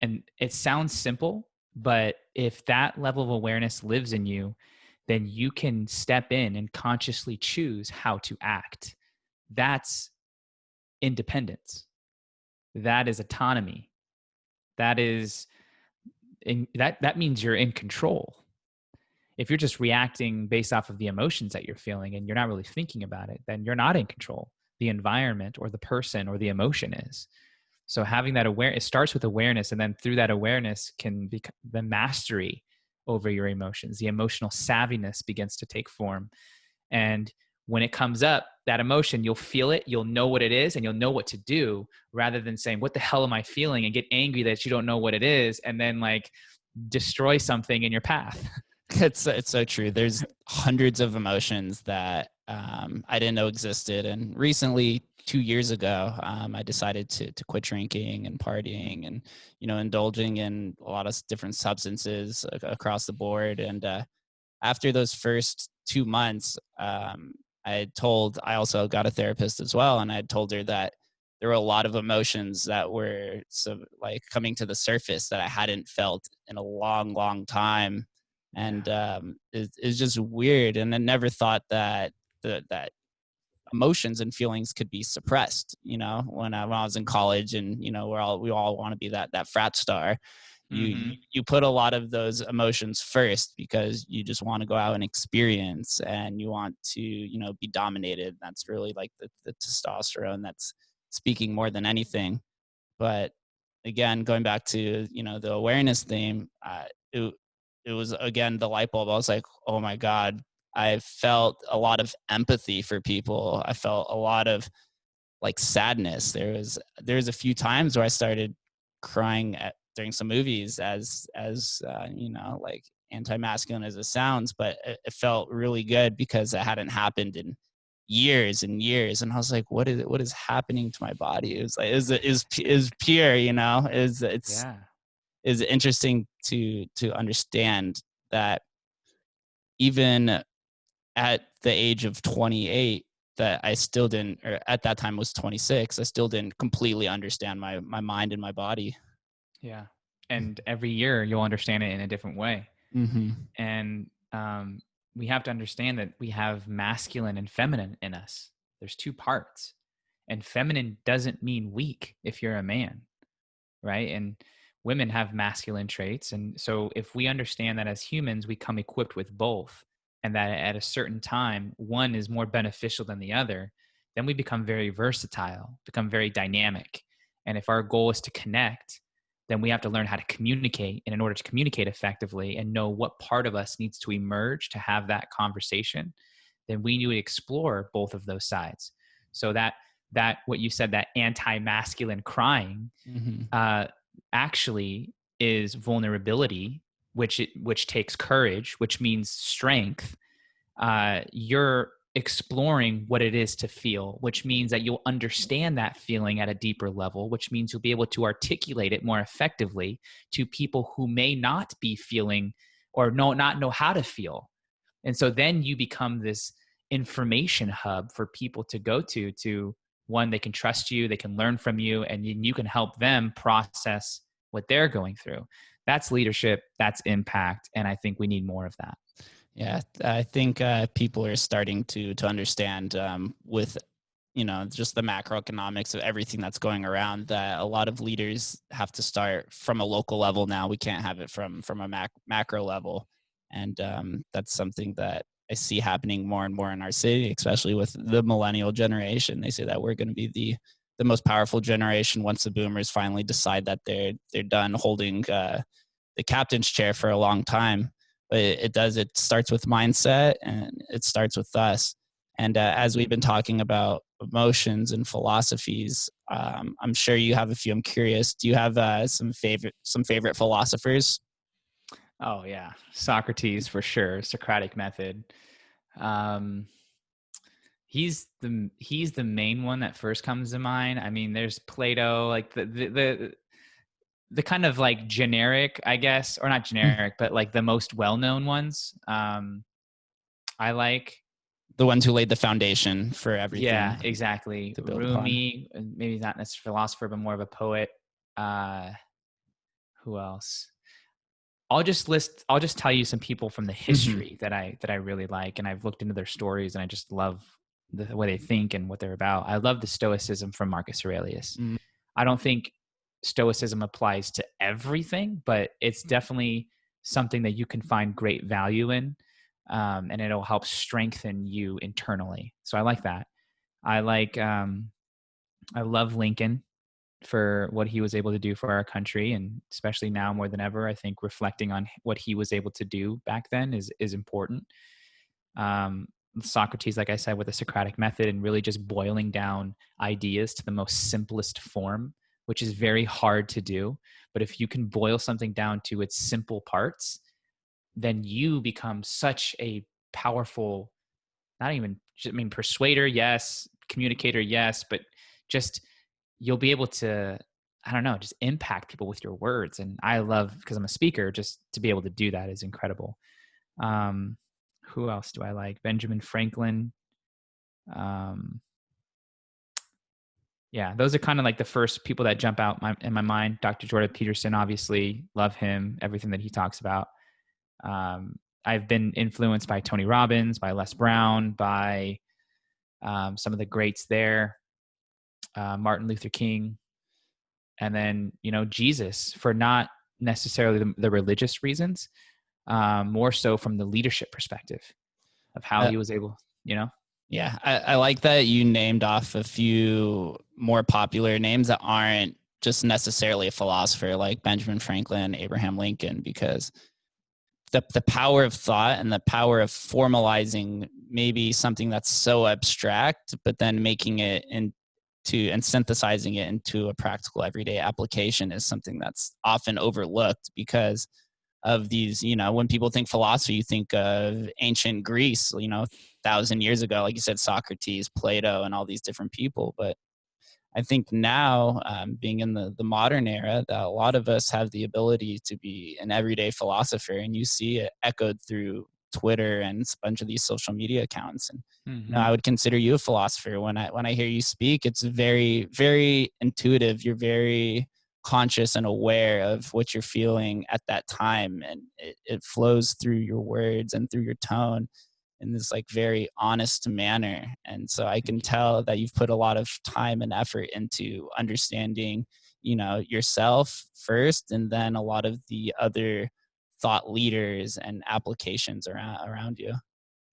And it sounds simple, but if that level of awareness lives in you, then you can step in and consciously choose how to act. That's independence. That is autonomy. That means you're in control. If you're just reacting based off of the emotions that you're feeling and you're not really thinking about it, then you're not in control. The environment or the person or the emotion is. So having that it starts with awareness, and then through that awareness can become the mastery over your emotions. The emotional savviness begins to take form. And when it comes up, that emotion, you'll feel it, you'll know what it is, and you'll know what to do, rather than saying, what the hell am I feeling? And get angry that you don't know what it is, and then like destroy something in your path. It's so true. There's hundreds of emotions that I didn't know existed, and recently, 2 years ago, I decided to quit drinking and partying, and indulging in a lot of different substances across the board. And after those first 2 months, I also got a therapist as well, and I told her that there were a lot of emotions that were like coming to the surface that I hadn't felt in a long, long time. And it's just weird. And I never thought that that emotions and feelings could be suppressed. When I was in college, and we all want to be that frat star. You put a lot of those emotions first because you just want to go out and experience, and you want to be dominated. That's really like the testosterone that's speaking more than anything. But again, going back to the awareness theme, it was again the light bulb. I was like, oh my god, I felt a lot of empathy for people. I felt a lot of like sadness. There was a few times where I started crying during some movies, as like anti-masculine as it sounds, but it felt really good because it hadn't happened in years and years. And I was like, what is happening to my body? It was like is pure, Yeah. is interesting to understand that even at the age of 28, that I still didn't, or at that time was 26, I still didn't completely understand my mind and my body. Yeah. And every year you'll understand it in a different way. Mm-hmm. And we have to understand that we have masculine and feminine in us. There's two parts. And feminine doesn't mean weak if you're a man, right? And women have masculine traits. And so if we understand that as humans, we come equipped with both, and that at a certain time, one is more beneficial than the other, then we become very versatile, become very dynamic. And if our goal is to connect, then we have to learn how to communicate. And in order to communicate effectively and know what part of us needs to emerge to have that conversation, then we need to explore both of those sides. So that what you said, that anti-masculine crying, Mm-hmm. actually is vulnerability, which takes courage, which means strength. You're exploring what it is to feel, which means that you'll understand that feeling at a deeper level, which means you'll be able to articulate it more effectively to people who may not be feeling or not know how to feel. And so then you become this information hub for people to go to one, they can trust you, they can learn from you, and you can help them process what they're going through. That's leadership, that's impact, and I think we need more of that. Yeah, I think people are starting to understand, with just the macroeconomics of everything that's going around, that a lot of leaders have to start from a local level now. We can't have it from a macro level. And that's something that I see happening more and more in our city, especially with the millennial generation. They say that we're going to be the most powerful generation once the boomers finally decide that they're done holding the captain's chair for a long time. But it starts with mindset, and it starts with us. And as we've been talking about emotions and philosophies, I'm sure you have a few. I'm curious, do you have some favorite philosophers? Oh yeah, Socrates for sure. Socratic method. Um, he's the main one that first comes to mind. I mean, there's Plato, like the kind of like generic, I guess, or not generic, but like the most well-known ones. I like. The ones who laid the foundation for everything. Yeah, exactly. To build upon. Rumi, maybe not necessarily a philosopher, but more of a poet. Uh, who else? I'll just tell you some people from the Mm-hmm. history that I really like, and I've looked into their stories, and I just love the way they think and what they're about. I love the Stoicism from Marcus Aurelius. Mm-hmm. I don't think Stoicism applies to everything, but it's definitely something that you can find great value in, and it'll help strengthen you internally. So I like that. I like I love Lincoln for what he was able to do for our country, and especially now more than ever, I think reflecting on what he was able to do back then is important. Um, Socrates, like I said, with the Socratic method and really just boiling down ideas to the most simplest form, which is very hard to do. But if you can boil something down to its simple parts, then you become such a powerful, not even, I mean, persuader, yes, communicator, yes, but just you'll be able to, I don't know, just impact people with your words. And I love, because I'm a speaker, just to be able to do that is incredible. Um, who else do I like? Benjamin Franklin. Um, yeah, those are kind of like the first people that jump out in my mind. Dr. Jordan Peterson, obviously, love him, everything that he talks about. I've been influenced by Tony Robbins, by Les Brown, by some of the greats there, Martin Luther King, and then, Jesus, for not necessarily the religious reasons, more so from the leadership perspective of how Uh, he was able, yeah, I like that you named off a few more popular names that aren't just necessarily a philosopher, like Benjamin Franklin, Abraham Lincoln, because the power of thought and the power of formalizing maybe something that's so abstract, but then making it into and synthesizing it into a practical everyday application is something that's often overlooked because of these, when people think philosophy, you think of ancient Greece, 1,000 years ago, like you said, Socrates, Plato, and all these different people. But I think now, being in the modern era, that a lot of us have the ability to be an everyday philosopher, and you see it echoed through Twitter and a bunch of these social media accounts. And I would consider you a philosopher. When I hear you speak, it's very, very intuitive. You're very conscious and aware of what you're feeling at that time, and it flows through your words and through your tone in this like very honest manner. And so I can tell that you've put a lot of time and effort into understanding, yourself first, and then a lot of the other thought leaders and applications around you.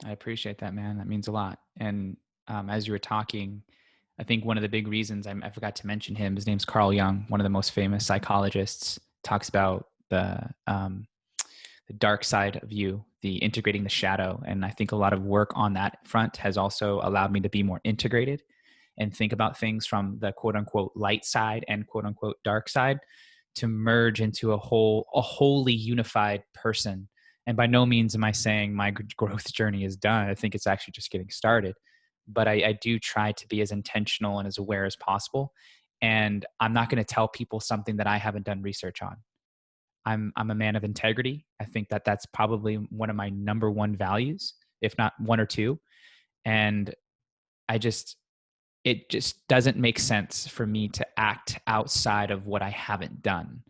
I appreciate that, man. That means a lot. And as you were talking, I think one of the big reasons I forgot to mention him, his name's Carl Jung, one of the most famous psychologists, talks about the dark side of you, the integrating the shadow. And I think a lot of work on that front has also allowed me to be more integrated and think about things from the quote unquote light side and quote unquote dark side to merge into a wholly unified person. And by no means am I saying my growth journey is done. I think it's actually just getting started. But I do try to be as intentional and as aware as possible. And I'm not going to tell people something that I haven't done research on. I'm a man of integrity. I think that that's probably one of my number one values, if not one or two. And it just doesn't make sense for me to act outside of what I haven't done.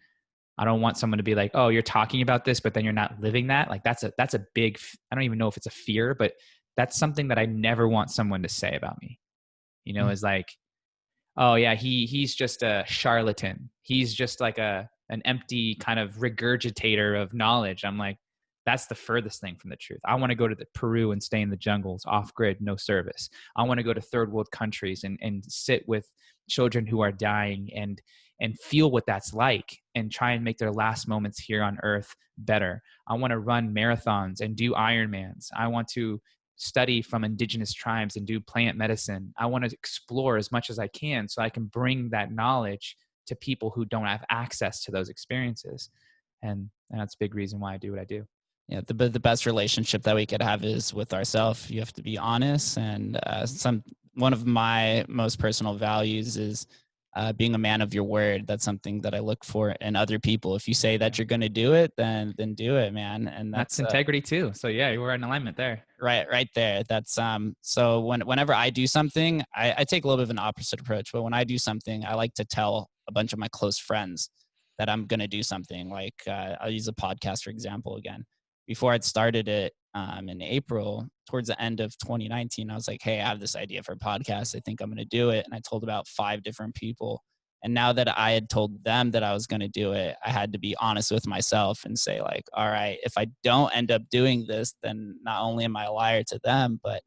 I don't want someone to be like, "Oh, you're talking about this, but then you're not living that." Like that's a big, I don't even know if it's a fear, but that's something that I never want someone to say about me. Is like, "Oh yeah, he's just a charlatan. He's just like an empty kind of regurgitator of knowledge." I'm like, that's the furthest thing from the truth. I want to go to Peru and stay in the jungles, off grid, no service. I want to go to third world countries and sit with children who are dying and feel what that's like and try and make their last moments here on earth better. I want to run marathons and do Ironmans. I want to study from indigenous tribes and do plant medicine. I want to explore as much as I can so I can bring that knowledge to people who don't have access to those experiences. And that's a big reason why I do what I do. Yeah, the best relationship that we could have is with ourselves. You have to be honest, and one of my most personal values is being a man of your word. That's something that I look for in other people. If you say that you're going to do it, then do it, man. And that's integrity too. So yeah, you were in alignment there. Right there. That's so whenever I do something, I take a little bit of an opposite approach. But when I do something, I like to tell a bunch of my close friends that I'm going to do something. Like I'll use a podcast for example again. Before I'd started it in April, towards the end of 2019, I was like, "Hey, I have this idea for a podcast. I think I'm going to do it." And I told about 5 different people. And now that I had told them that I was going to do it, I had to be honest with myself and say like, all right, if I don't end up doing this, then not only am I a liar to them, but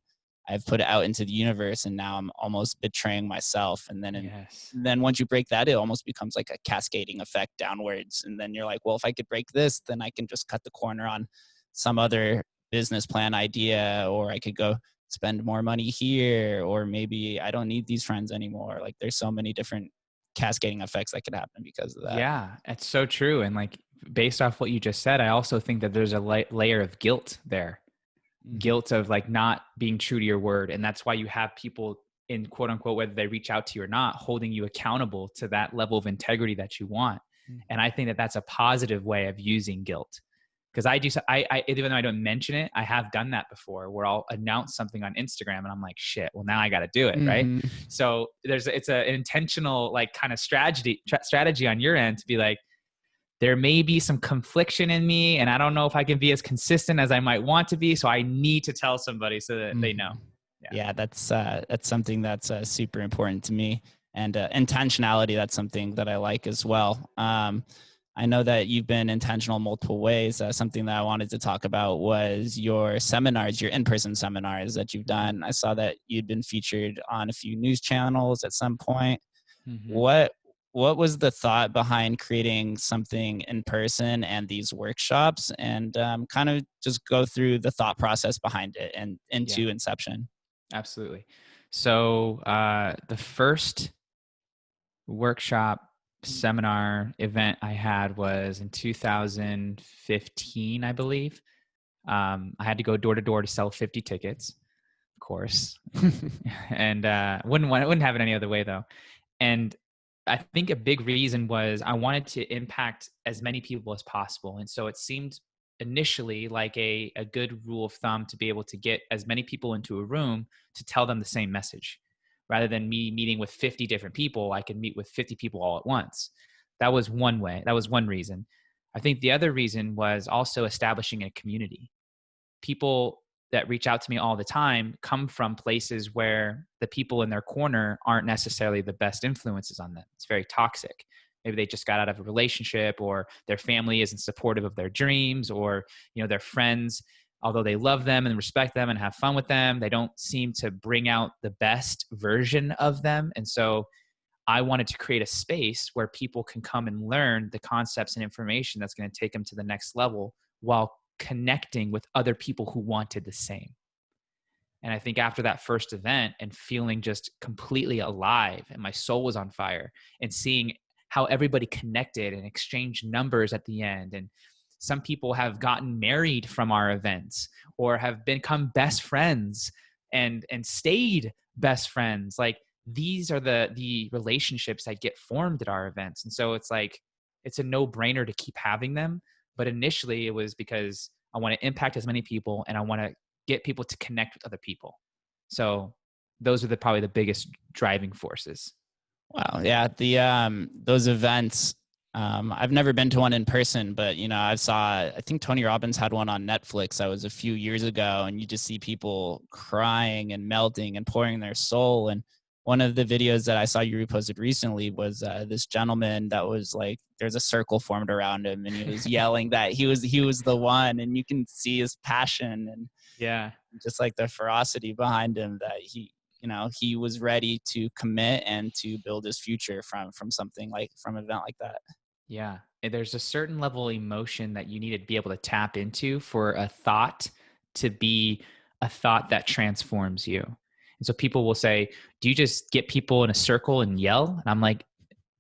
I've put it out into the universe and now I'm almost betraying myself. And then, then once you break that, it almost becomes like a cascading effect downwards. And then you're like, well, if I could break this, then I can just cut the corner on some other business plan idea, or I could go spend more money here, or maybe I don't need these friends anymore. Like there's so many different cascading effects that could happen because of that. Yeah, it's so true. And like, based off what you just said, I also think that there's a layer of guilt there. Guilt of like not being true to your word. And that's why you have people in quote unquote, whether they reach out to you or not, holding you accountable to that level of integrity that you want. And I think that that's a positive way of using guilt. Because even though I don't mention it, I have done that before where I'll announce something on Instagram and I'm like, shit, well now I got to do it. Right. So it's an intentional like kind of strategy on your end to be like, there may be some confliction in me and I don't know if I can be as consistent as I might want to be. So I need to tell somebody so that they know. Yeah, that's something that's super important to me. And intentionality, that's something that I like as well. I know that you've been intentional multiple ways. Something that I wanted to talk about was your seminars, your in-person seminars that you've done. I saw that you'd been featured on a few news channels at some point. What was the thought behind creating something in person and these workshops, and kind of just go through the thought process behind it and into inception? Absolutely. So the first workshop seminar event I had was in 2015, I believe. I had to go door to door to sell 50 tickets, of course, and wouldn't have it any other way though. And I think a big reason was I wanted to impact as many people as possible, and so it seemed initially like a good rule of thumb to be able to get as many people into a room to tell them the same message. Rather than me meeting with 50 different people, I can meet with 50 people all at once. That was one way. That was one reason. I think the other reason was also establishing a community. People that reach out to me all the time come from places where the people in their corner aren't necessarily the best influences on them. It's very toxic. Maybe they just got out of a relationship, or their family isn't supportive of their dreams, or their friends, although they love them and respect them and have fun with them, they don't seem to bring out the best version of them. And so I wanted to create a space where people can come and learn the concepts and information that's going to take them to the next level while connecting with other people who wanted the same. And I think after that first event and feeling just completely alive and my soul was on fire, and seeing how everybody connected and exchanged numbers at the end, and some people have gotten married from our events or have become best friends and stayed best friends. Like, these are the relationships that get formed at our events. And so it's like, it's a no-brainer to keep having them. But initially it was because I want to impact as many people and I want to get people to connect with other people. So those are probably the biggest driving forces. Wow. Yeah. Those events, I've never been to one in person, but I think Tony Robbins had one on Netflix. That was a few years ago, and you just see people crying and melting and pouring their soul. And one of the videos that I saw you reposted recently was this gentleman that was like, there's a circle formed around him, and he was yelling that he was the one, and you can see his passion and just like the ferocity behind him, that he was ready to commit and to build his future from something like, from an event like that. Yeah. And there's a certain level of emotion that you need to be able to tap into for a thought to be a thought that transforms you. And so people will say, do you just get people in a circle and yell? And I'm like,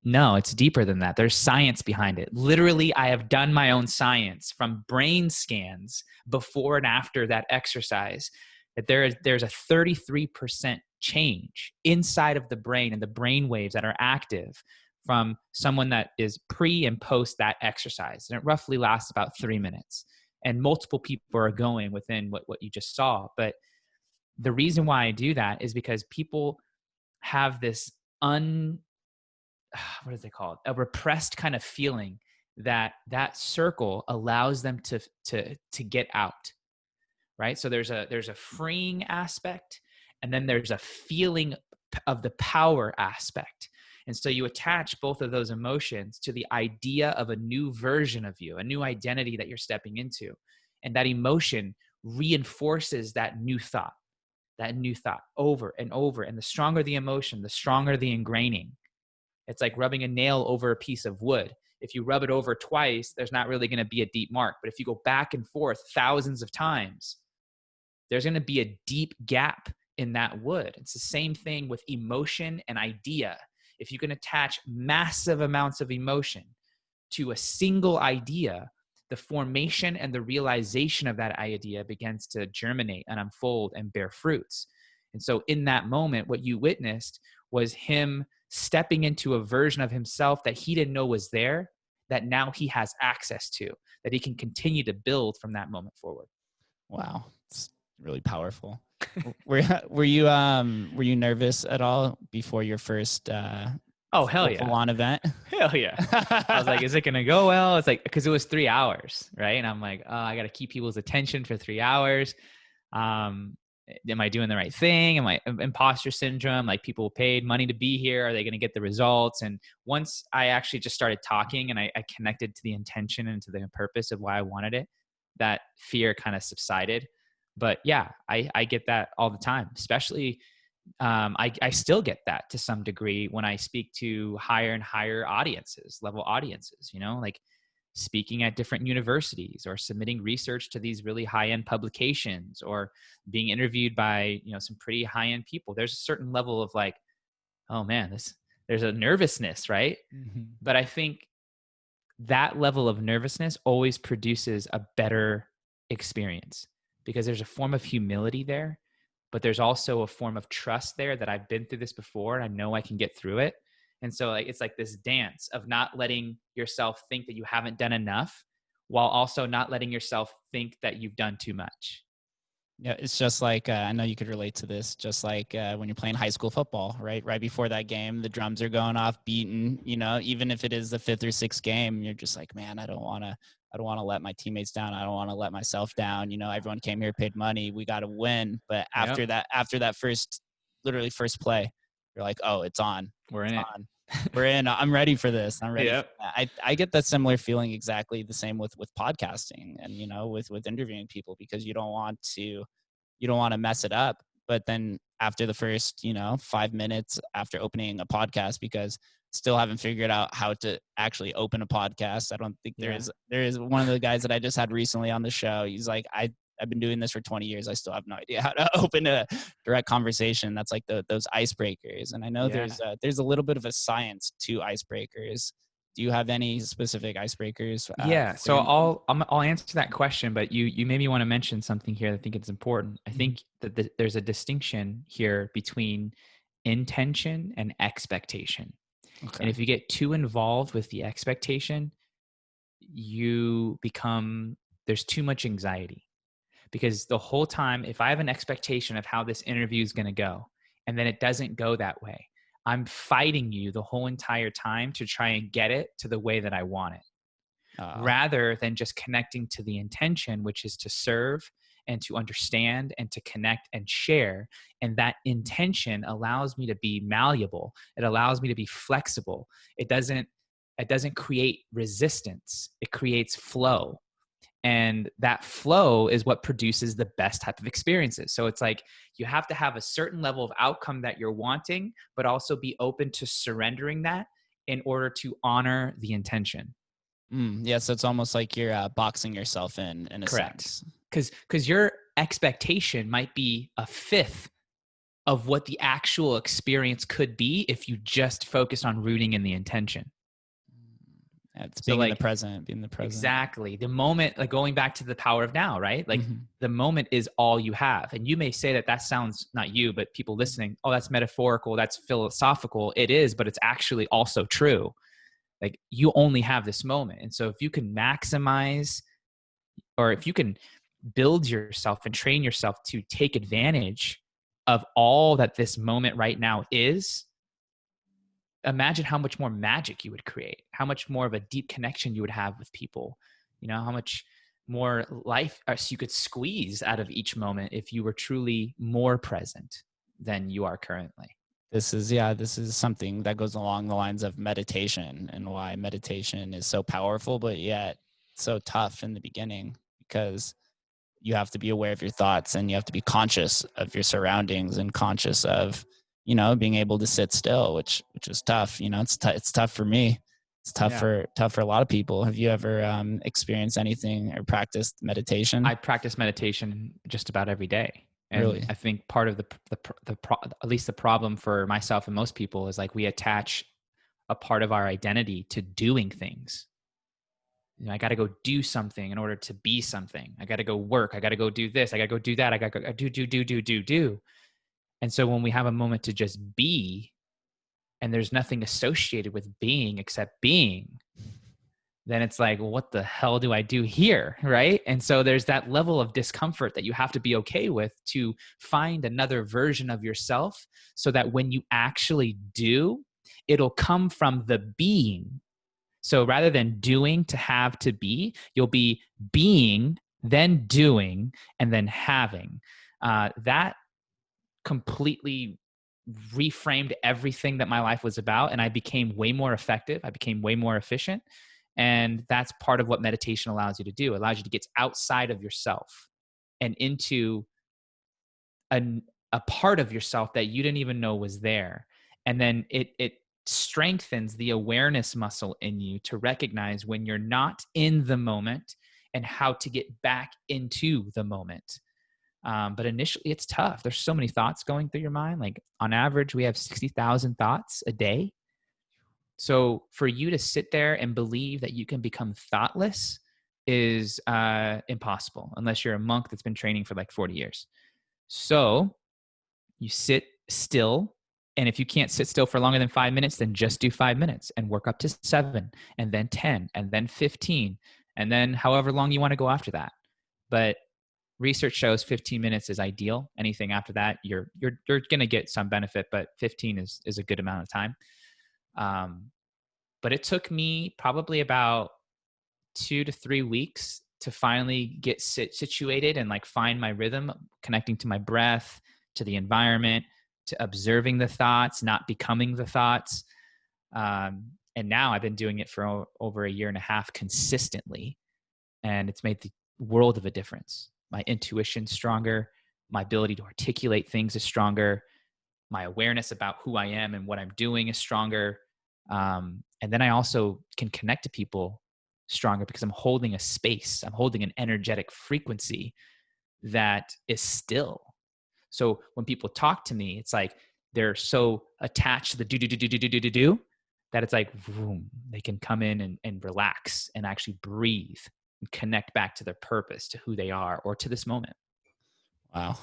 no, it's deeper than that. There's science behind it. Literally, I have done my own science from brain scans before and after that exercise, that there's a 33% change inside of the brain and the brain waves that are active from someone that is pre and post that exercise. And it roughly lasts about 3 minutes. And multiple people are going within what you just saw. But the reason why I do that is because people have this what is it called? A repressed kind of feeling that circle allows them to get out. Right? So there's a freeing aspect, and then there's a feeling of the power aspect. And so you attach both of those emotions to the idea of a new version of you, a new identity that you're stepping into. And that emotion reinforces that new thought over and over. And the stronger the emotion, the stronger the ingraining. It's like rubbing a nail over a piece of wood. If you rub it over twice, there's not really going to be a deep mark. But if you go back and forth thousands of times, there's going to be a deep gap in that wood. It's the same thing with emotion and idea. if you can attach massive amounts of emotion to a single idea, the formation and the realization of that idea begins to germinate and unfold and bear fruits. And so in that moment, what you witnessed was him stepping into a version of himself that he didn't know was there, that now he has access to, that he can continue to build from that moment forward. Wow. It's really powerful. Were you nervous at all before your first oh, hell yeah, full-on event? Hell yeah. I was like, is it going to go well? It's like, because it was 3 hours, right? And I'm like, oh, I got to keep people's attention for 3 hours. Am I doing the right thing? Am I imposter syndrome? Like, people paid money to be here. Are they going to get the results? And once I actually just started talking and I connected to the intention and to the purpose of why I wanted it, that fear kind of subsided. But yeah, I get that all the time, especially I still get that to some degree when I speak to higher and higher level audiences, like speaking at different universities or submitting research to these really high-end publications or being interviewed by, some pretty high-end people. There's a certain level of like, oh man, there's a nervousness, right? Mm-hmm. But I think that level of nervousness always produces a better experience because there's a form of humility there, but there's also a form of trust there that I've been through this before and I know I can get through it. And so it's like this dance of not letting yourself think that you haven't done enough while also not letting yourself think that you've done too much. Yeah, it's just like, I know you could relate to this, just like when you're playing high school football, right? Right before that game, the drums are going off, beating, even if it is the 5th or 6th game, you're just like, man, I don't want to let my teammates down. I don't want to let myself down. Everyone came here, paid money. We got to win. But after that first play, you're like, oh, it's on. We're in it. We're in. I'm ready for this. I'm ready. Yep. I get that similar feeling exactly the same with podcasting and, with interviewing people, because you don't want to mess it up. But then after the first, 5 minutes after opening a podcast, because still haven't figured out how to actually open a podcast. I don't think there is one of the guys that I just had recently on the show. He's like, I've been doing this for 20 years. I still have no idea how to open a direct conversation. That's like those icebreakers. And I know there's a little bit of a science to icebreakers. Do you have any specific icebreakers? So I'll answer that question, but you made me want to mention something here. I think it's important. I think that there's a distinction here between intention and expectation. Okay. And if you get too involved with the expectation, there's too much anxiety. Because the whole time, if I have an expectation of how this interview is going to go, and then it doesn't go that way, I'm fighting you the whole entire time to try and get it to the way that I want it, rather than just connecting to the intention, which is to serve and to understand and to connect and share. And that intention allows me to be malleable. It allows me to be flexible. It doesn't create resistance. It creates flow. And that flow is what produces the best type of experiences. So it's like you have to have a certain level of outcome that you're wanting, but also be open to surrendering that in order to honor the intention. So it's almost like you're boxing yourself in a sense. Because your expectation might be a fifth of what the actual experience could be if you just focus on rooting in the intention. It's being in the present, Exactly. The moment, like going back to the power of now, right? Like the moment is all you have. And you may say that sounds, not you, but people listening, oh, that's metaphorical, that's philosophical. It is, but it's actually also true. Like you only have this moment. And so if you can maximize, or if you can build yourself and train yourself to take advantage of all that this moment right now is, imagine how much more magic you would create, how much more of a deep connection you would have with people, how much more life you could squeeze out of each moment if you were truly more present than you are currently. This is something that goes along the lines of meditation, and why meditation is so powerful, but yet so tough in the beginning, because you have to be aware of your thoughts and you have to be conscious of your surroundings and conscious of being able to sit still, which is tough. It's tough for me. It's tough for a lot of people. Have you ever experienced anything or practiced meditation? I practice meditation just about every day. And Really? I think part of at least the problem for myself and most people is like we attach a part of our identity to doing things. You know, I got to go do something in order to be something. I got to go work. I got to go do this. I got to go do that. I got to go do. And so when we have a moment to just be, and there's nothing associated with being except being, then it's like, well, what the hell do I do here? Right. And so there's that level of discomfort that you have to be okay with to find another version of yourself so that when you actually do, it'll come from the being. So rather than doing to have to be, you'll be being, then doing, and then having. That completely reframed everything that my life was about. And I became way more effective. I became way more efficient. And that's part of what meditation allows you to do. It allows you to get outside of yourself and into a part of yourself that you didn't even know was there. And then it strengthens the awareness muscle in you to recognize when you're not in the moment and how to get back into the moment. But initially it's tough. There's so many thoughts going through your mind. Like on average, we have 60,000 thoughts a day. So for you to sit there and believe that you can become thoughtless is impossible unless you're a monk that's been training for like 40 years. So you sit still. And if you can't sit still for longer than 5 minutes, then just do 5 minutes and work up to 7 and then 10 and then 15 and then however long you want to go after that. But research shows 15 minutes is ideal. Anything after that, you're going to get some benefit, but 15 is a good amount of time. But it took me probably about 2 to 3 weeks to finally get situated and like find my rhythm, connecting to my breath, to the environment, to observing the thoughts, not becoming the thoughts. And now I've been doing it for over a year and a half consistently. And it's made the world of a difference. My intuition's stronger. My ability to articulate things is stronger. My awareness about who I am and what I'm doing is stronger. And then I also can connect to people stronger because I'm holding a space. I'm holding an energetic frequency that is still. So when people talk to me, it's like they're so attached to the do that it's like, vroom, they can come in and relax and actually breathe and connect back to their purpose, to who they are, or to this moment. Wow.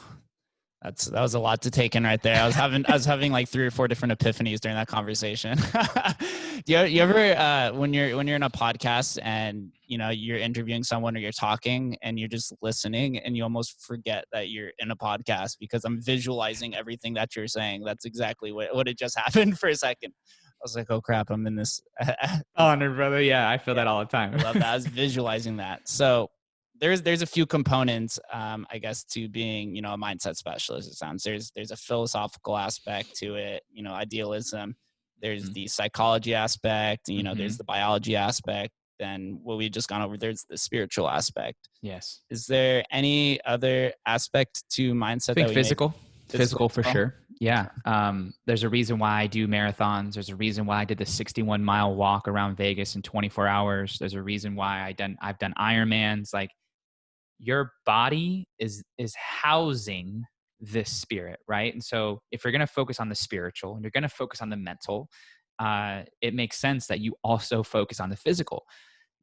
That was a lot to take in right there. I was having like 3 or 4 different epiphanies during that conversation. Do you ever when you're in a podcast and you're interviewing someone or you're talking and you're just listening and you almost forget that you're in a podcast because I'm visualizing everything that you're saying. That's exactly what had just happened for a second. I was like, oh crap, I'm in this. Oh, no, brother. Yeah, I feel that all the time. I love that. I was visualizing that. So there's a few components, I guess, to being, a mindset specialist. It sounds there's a philosophical aspect to it, idealism. There's the psychology aspect, there's the biology aspect. Then what we just gone over, there's the spiritual aspect. Yes. Is there any other aspect to mindset? I think physical for sure. Yeah. There's a reason why I do marathons. There's a reason why I did the 61-mile walk around Vegas in 24 hours. There's a reason why I've done Ironmans. Like, your body is housing this spirit, right? And so if you're going to focus on the spiritual and you're going to focus on the mental, it makes sense that you also focus on the physical.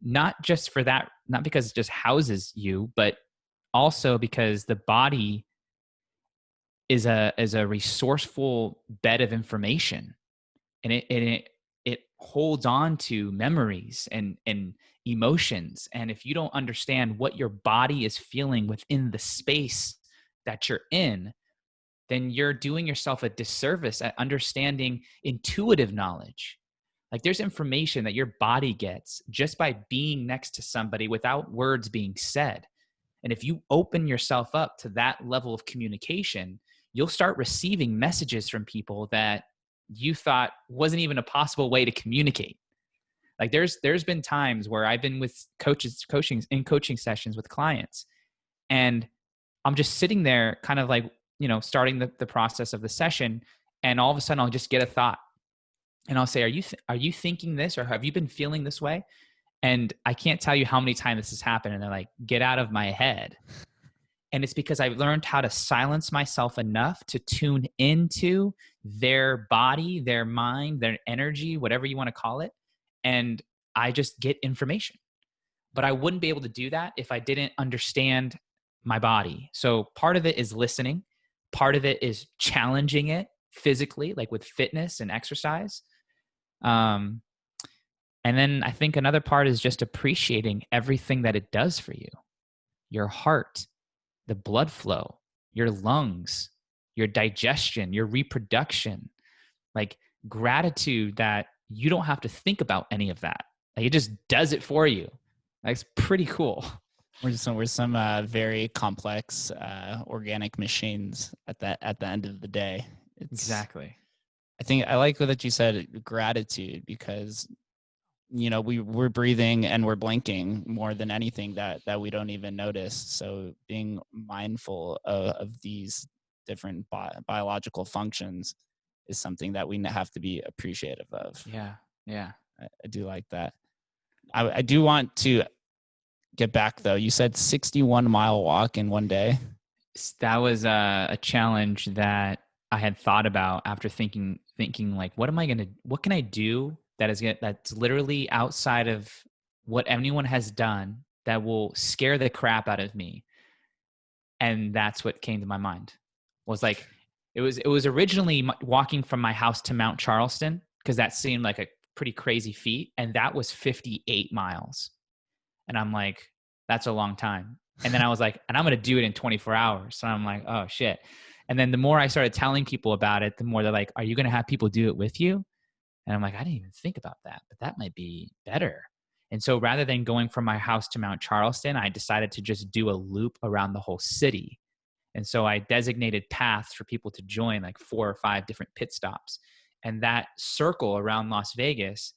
Not just for that, not because it just houses you, but also because the body is a resourceful bed of information, and it holds on to memories and emotions. And if you don't understand what your body is feeling within the space that you're in, then you're doing yourself a disservice at understanding intuitive knowledge. Like, there's information that your body gets just by being next to somebody without words being said. And if you open yourself up to that level of communication, you'll start receiving messages from people that you thought wasn't even a possible way to communicate. Like, there's been times where I've been with coaching sessions with clients, and I'm just sitting there kind of like, starting the process of the session. And all of a sudden I'll just get a thought and I'll say, are you thinking this, or have you been feeling this way? And I can't tell you how many times this has happened. And they're like, get out of my head. And it's because I've learned how to silence myself enough to tune into their body, their mind, their energy, whatever you want to call it. And I just get information. But I wouldn't be able to do that if I didn't understand my body. So part of it is listening. Part of it is challenging it physically, like with fitness and exercise. Um, and then I think another part is just appreciating everything that it does for you. Your heart, the blood flow, your lungs, your digestion, your reproduction, like gratitude that you don't have to think about any of that. Like it just does it for you. That's pretty cool. We're some very complex organic machines at the end of the day. Exactly. I think I like that you said gratitude, because we're breathing and we're blinking more than anything that we don't even notice. So being mindful of these different biological functions is something that we have to be appreciative of. Yeah. I do like that. I do want to get back though. You said 61-mile walk in one day. That was a challenge that I had thought about after thinking like, what can I do that's literally outside of what anyone has done that will scare the crap out of me. And that's what came to my mind. Was like, it was originally walking from my house to Mount Charleston, because that seemed like a pretty crazy feat. And that was 58 miles. And I'm like, that's a long time. And then I was like, and I'm going to do it in 24 hours. So I'm like, oh shit. And then the more I started telling people about it, the more they're like, are you going to have people do it with you? And I'm like, I didn't even think about that, but that might be better. And so rather than going from my house to Mount Charleston, I decided to just do a loop around the whole city. And so I designated paths for people to join, like 4 or 5 different pit stops. And that circle around Las Vegas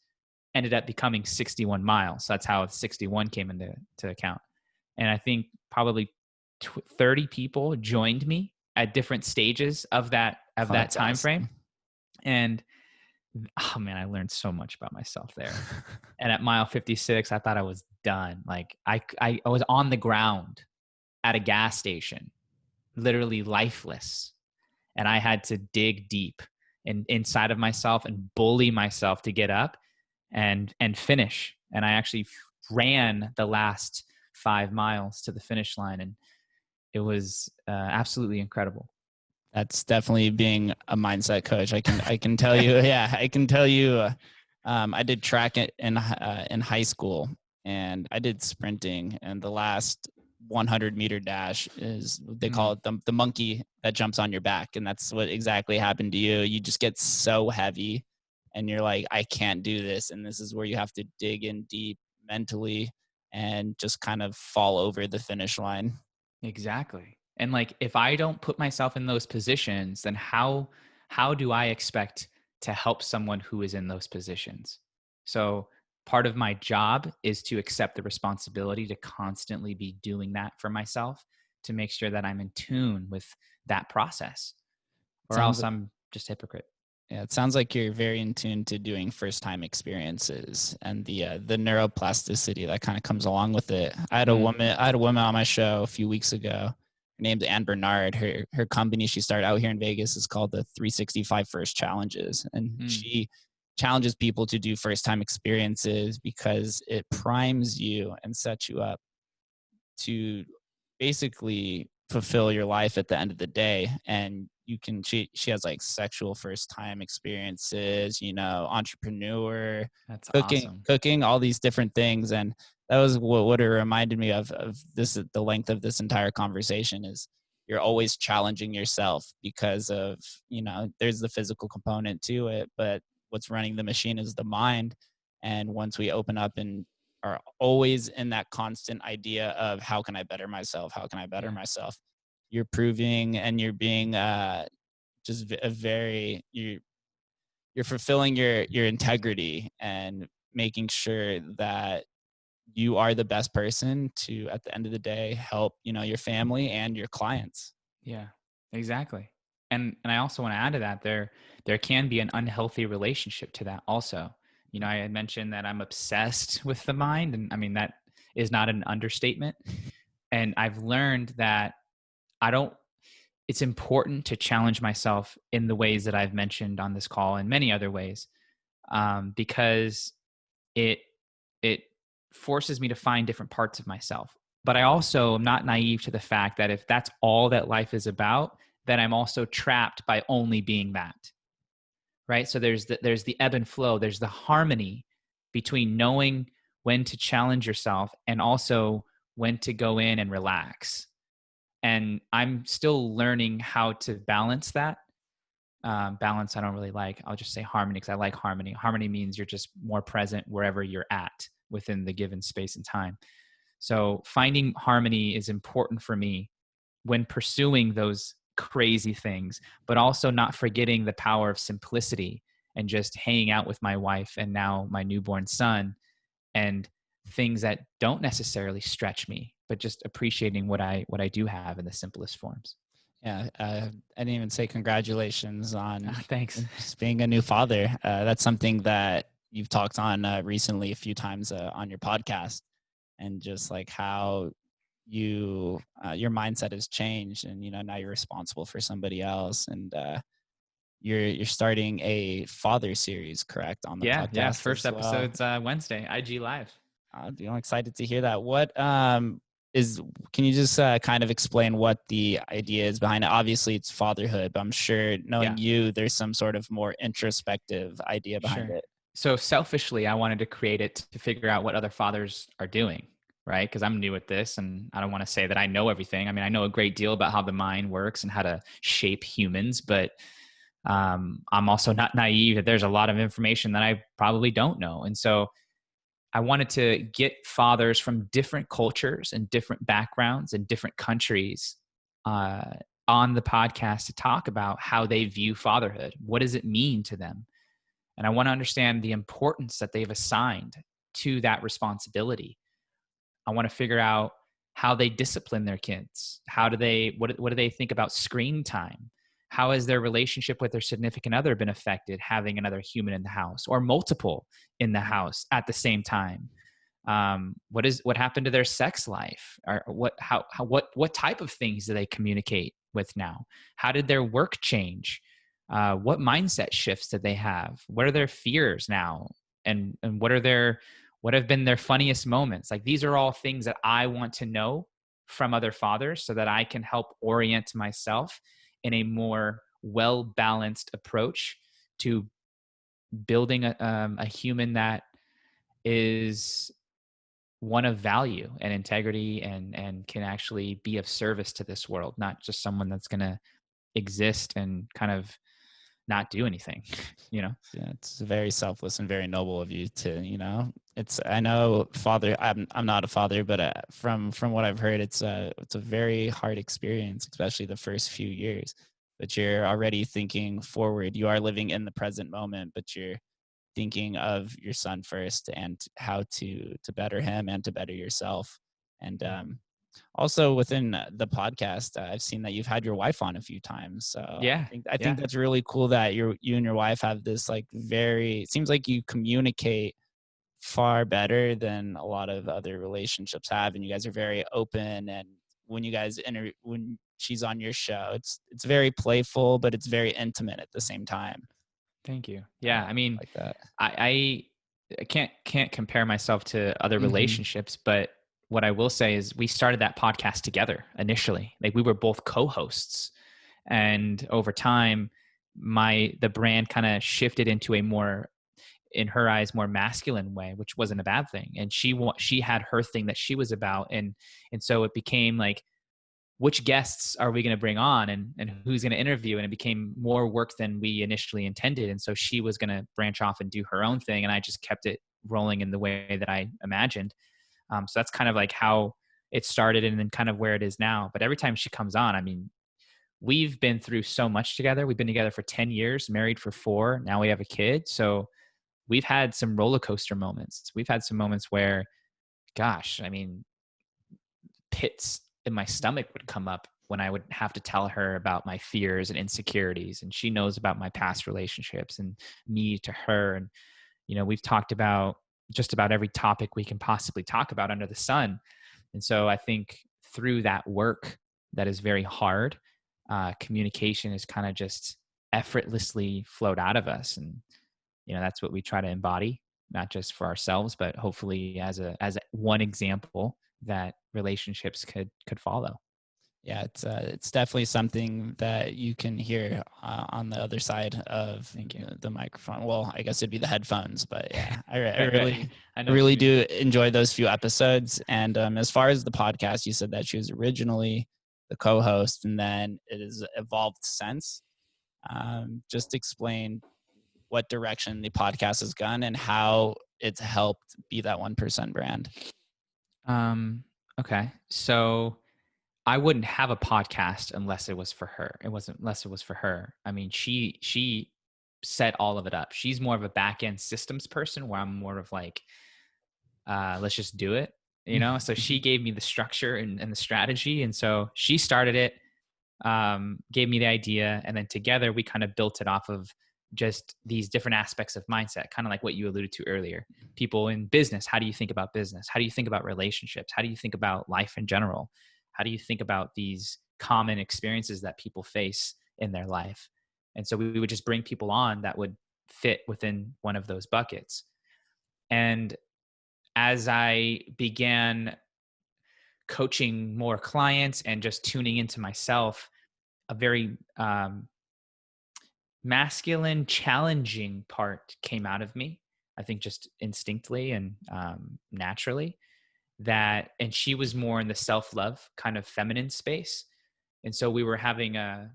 ended up becoming 61 miles. So that's how 61 came into account. And I think probably 30 people joined me at different stages of that time frame. And oh man, I learned so much about myself there. And at mile 56, I thought I was done. Like I was on the ground at a gas station, literally lifeless. And I had to dig deep inside of myself and bully myself to get up and finish. And I actually ran the last 5 miles to the finish line. And it was absolutely incredible. That's definitely being a mindset coach. I can tell you. Yeah, I can tell you. I did track in high school, and I did sprinting. And the last 100-meter dash is, they call it the monkey that jumps on your back, and that's what exactly happened to you. You just get so heavy, and you're like, I can't do this. And this is where you have to dig in deep mentally and just kind of fall over the finish line. Exactly. And like, if I don't put myself in those positions, then how do I expect to help someone who is in those positions? So part of my job is to accept the responsibility to constantly be doing that for myself, to make sure that I'm in tune with that process, or else I'm just a hypocrite. Yeah, it sounds like you're very in tune to doing first-time experiences and the neuroplasticity that kind of comes along with it. I had a woman on my show a few weeks ago. Her name's Ann Bernard. Her company she started out here in Vegas is called the 365 First Challenges, and she challenges people to do first-time experiences because it primes you and sets you up to basically fulfill your life at the end of the day. And you can, she has like sexual first time experiences, entrepreneur, That's cooking, awesome. all these different things. And that was what it reminded me of this. The length of this entire conversation is you're always challenging yourself because of, there's the physical component to it, but what's running the machine is the mind. And once we open up and are always in that constant idea of how can I better myself? How can I better myself? You're proving and you're being just a very, you're fulfilling your integrity and making sure that you are the best person to, at the end of the day, help, your family and your clients. Yeah, exactly. And I also want to add to that, there can be an unhealthy relationship to that also. I had mentioned that I'm obsessed with the mind, and I mean, that is not an understatement. And I've learned that it's important to challenge myself in the ways that I've mentioned on this call and many other ways, because it it forces me to find different parts of myself. But I also am not naive to the fact that if that's all that life is about, then I'm also trapped by only being that. Right? So there's the ebb and flow, there's the harmony between knowing when to challenge yourself and also when to go in and relax. And I'm still learning how to balance that. Balance I don't really like. I'll just say harmony because I like harmony. Harmony means you're just more present wherever you're at within the given space and time. So finding harmony is important for me when pursuing those crazy things, but also not forgetting the power of simplicity and just hanging out with my wife and now my newborn son, and things that don't necessarily stretch me, but just appreciating what I do have in the simplest forms. Yeah, I didn't even say congratulations on Thanks. just being a new father. That's something that you've talked on recently a few times on your podcast, and just like how you your mindset has changed, and now you're responsible for somebody else, and you're starting a father series, correct, on the Yeah. podcast First as well. episode's Wednesday, IG Live. I'm excited to hear that. What can you just kind of explain what the idea is behind it? Obviously it's fatherhood, but I'm sure knowing you, there's some sort of more introspective idea behind it. So selfishly, I wanted to create it to figure out what other fathers are doing, right? Because I'm new at this and I don't want to say that I know everything. I mean, I know a great deal about how the mind works and how to shape humans, but I'm also not naive that there's a lot of information that I probably don't know. And so I wanted to get fathers from different cultures and different backgrounds and different countries on the podcast to talk about how they view fatherhood. What does it mean to them? And I want to understand the importance that they've assigned to that responsibility. I want to figure out how they discipline their kids. What do they think about screen time? How has their relationship with their significant other been affected having another human in the house or multiple in the house at the same time? What happened to their sex life? Or what type of things do they communicate with now? How did their work change? What mindset shifts did they have? What are their fears now? And what have been their funniest moments? Like, these are all things that I want to know from other fathers so that I can help orient myself in a more well-balanced approach to building a human that is one of value and integrity and can actually be of service to this world, not just someone that's going to exist and kind of not do anything. Yeah, it's very selfless and very noble of you to, I know father, I'm not a father, but from what I've heard, it's a very hard experience, especially the first few years, but you're already thinking forward. You are living in the present moment, but you're thinking of your son first and how to better him and to better yourself. And also within the podcast, I've seen that you've had your wife on a few times. So I think that's really cool that you and your wife have this it seems like you communicate far better than a lot of other relationships have, and you guys are very open. And when you guys when she's on your show, it's very playful, but it's very intimate at the same time. Thank you. Yeah, I mean, like that. I can't compare myself to other relationships, but what I will say is we started that podcast together initially. Like, we were both co-hosts, and over time, the brand kind of shifted into a more, in her eyes, more masculine way, which wasn't a bad thing. And she had her thing that she was about, and so it became like, which guests are we going to bring on and who's going to interview? And it became more work than we initially intended. And so she was going to branch off and do her own thing, and I just kept it rolling in the way that I imagined. So that's kind of like how it started and then kind of where it is now. But every time she comes on, I mean, we've been through so much together. We've been together for 10 years, married for 4. Now we have a kid. So we've had some roller coaster moments. We've had some moments where, gosh, I mean, pits in my stomach would come up when I would have to tell her about my fears and insecurities. And she knows about my past relationships and me to her. And, we've talked about just about every topic we can possibly talk about under the sun. And so I think through that work that is very hard, communication is kind of just effortlessly flowed out of us. And, that's what we try to embody, not just for ourselves, but hopefully as one example that relationships could follow. Yeah, it's definitely something that you can hear on the other side of the microphone. Well, I guess it'd be the headphones, but yeah, I really do enjoy those few episodes. And as far as the podcast, you said that she was originally the co-host, and then it has evolved since. Just explain what direction the podcast has gone and how it's helped be that 1% brand. Okay, so I wouldn't have a podcast unless it was for her. Unless it was for her. I mean, she set all of it up. She's more of a back end systems person, where I'm more of like, let's just do it. So she gave me the structure and the strategy, and so she started it, gave me the idea, and then together we kind of built it off of just these different aspects of mindset, kind of like what you alluded to earlier. People in business, how do you think about business? How do you think about relationships? How do you think about life in general? How do you think about these common experiences that people face in their life? And so we would just bring people on that would fit within one of those buckets. And as I began coaching more clients and just tuning into myself, a very masculine, challenging part came out of me. I think just instinctively and naturally. And she was more in the self-love kind of feminine space. And so we were having that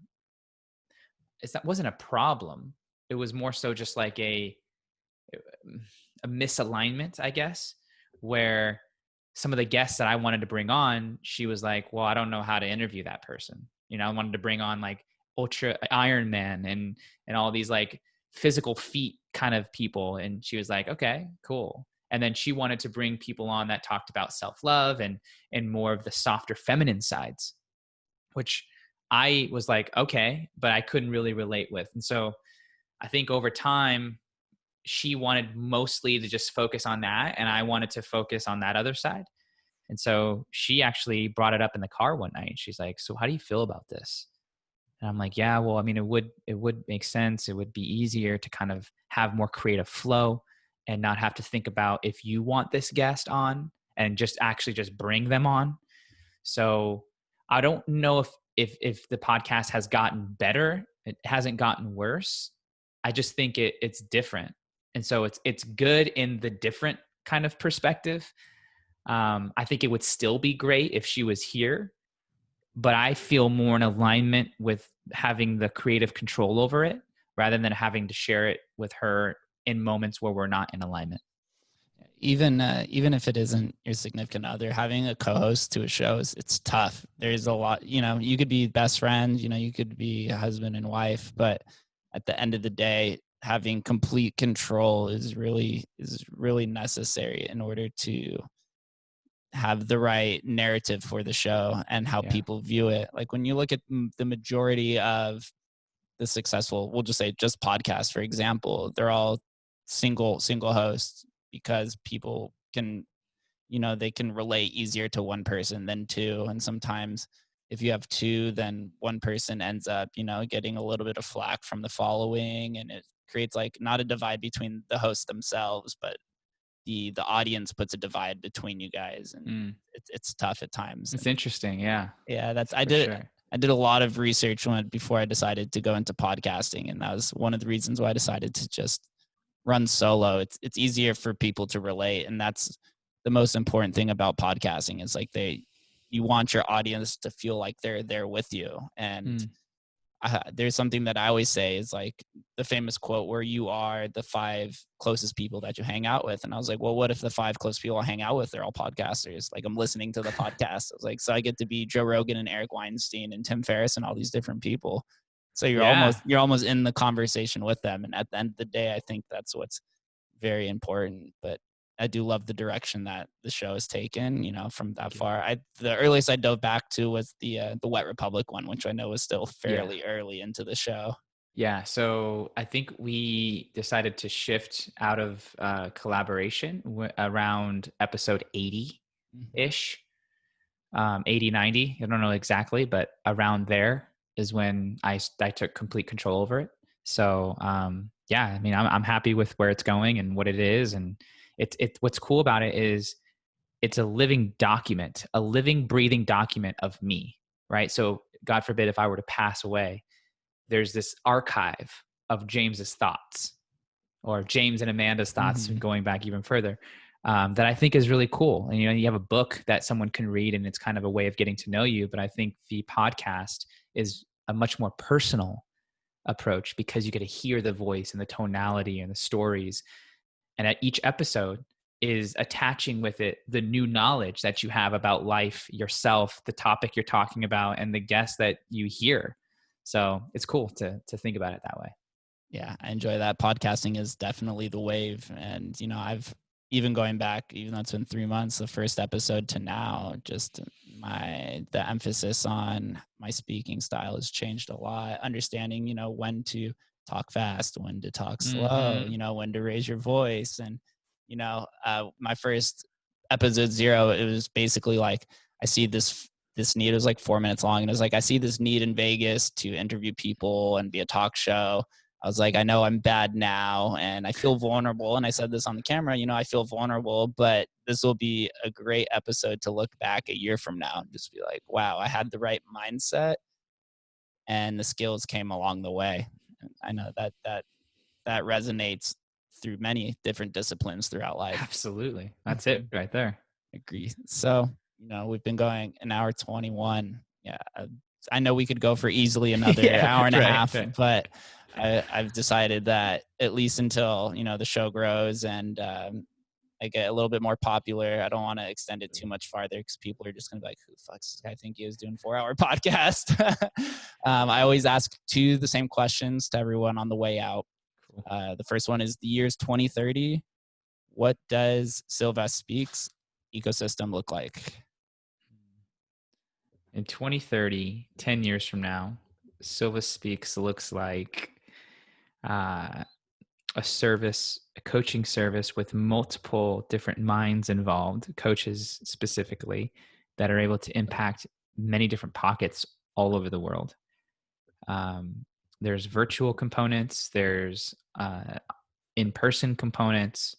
wasn't a problem. It was more so just like a misalignment, I guess, where some of the guests that I wanted to bring on, she was like, well, I don't know how to interview that person. I wanted to bring on like ultra Iron Man and all these like physical feat kind of people. And she was like, okay, cool. And then she wanted to bring people on that talked about self-love and more of the softer feminine sides, which I was like, okay, but I couldn't really relate with. And so I think over time, she wanted mostly to just focus on that, and I wanted to focus on that other side. And so she actually brought it up in the car one night. She's like, so how do you feel about this? And I'm like, yeah, well, I mean, it would make sense. It would be easier to kind of have more creative flow and not have to think about if you want this guest on, and just actually just bring them on. So I don't know if the podcast has gotten better. It hasn't gotten worse. I just think it's different. And so it's good in the different kind of perspective. I think it would still be great if she was here, but I feel more in alignment with having the creative control over it rather than having to share it with her in moments where we're not in alignment. Even if it isn't your significant other, having a co-host to a show it's tough. There's a lot, you could be best friends, you could be husband and wife, but at the end of the day, having complete control is really necessary in order to have the right narrative for the show and how people view it. Like when you look at the majority of the successful, we'll just say just podcasts, for example, they're all single hosts, because people can, they can relate easier to one person than two. And sometimes if you have two, then one person ends up, getting a little bit of flack from the following, and it creates like not a divide between the hosts themselves, but the audience puts a divide between you guys, and it's tough at times. It's interesting. Yeah. I did a lot of research before I decided to go into podcasting, and that was one of the reasons why I decided to just run solo. It's easier for people to relate, and that's the most important thing about podcasting is like you want your audience to feel like they're there with you. And there's something that I always say is like the famous quote where you are the 5 closest people that you hang out with. And I was like, well, what if the 5 close people I hang out with, they're all podcasters? Like I'm listening to the podcast. I was like, so I get to be Joe Rogan and Eric Weinstein and Tim Ferriss and all these different people. So you're almost in the conversation with them. And at the end of the day, I think that's what's very important. But I do love the direction that the show has taken, from that far. The earliest I dove back to was the Wet Republic one, which I know was still fairly early into the show. Yeah. So I think we decided to shift out of collaboration around episode 80-ish. 80, 90. I don't know exactly, but around there is when I took complete control over it. So, yeah, I mean, I'm happy with where it's going and what it is. And what's cool about it is it's a living document, a living, breathing document of me, right? So God forbid if I were to pass away, there's this archive of James's thoughts, or James and Amanda's thoughts, going back even further, that I think is really cool. And, you have a book that someone can read and it's kind of a way of getting to know you. But I think the podcast is a much more personal approach because you get to hear the voice and the tonality and the stories. And at each episode is attaching with it the new knowledge that you have about life, yourself, the topic you're talking about, and the guests that you hear. So it's cool to think about it that way. Yeah, I enjoy that. Podcasting is definitely the wave. And, I've even going back, even though it's been 3 months, the first episode to now, just the emphasis on my speaking style has changed a lot. Understanding, when to talk fast, when to talk slow, when to raise your voice. And, my first episode 0, it was basically like, I see this need. It was like 4 minutes long. And it was like, I see this need in Vegas to interview people and be a talk show. I was like, I know I'm bad now and I feel vulnerable. And I said this on the camera, I feel vulnerable, but this will be a great episode to look back a year from now and just be like, wow, I had the right mindset and the skills came along the way. And I know that resonates through many different disciplines throughout life. Absolutely. That's it right there. Agree. So, we've been going an hour 21. Yeah. I know we could go for easily another hour and a half, but I've decided that at least until, the show grows and I get a little bit more popular, I don't want to extend it too much farther because people are just going to be like, who the fuck's this guy think he was doing 4-hour podcast? I always ask the same questions to everyone on the way out. The first one is the year's 2030. What does Silvas Speaks ecosystem look like? In 2030, 10 years from now, Silvas Speaks looks like a coaching service with multiple different minds involved, coaches specifically, that are able to impact many different pockets all over the world. There's virtual components, there's in-person components.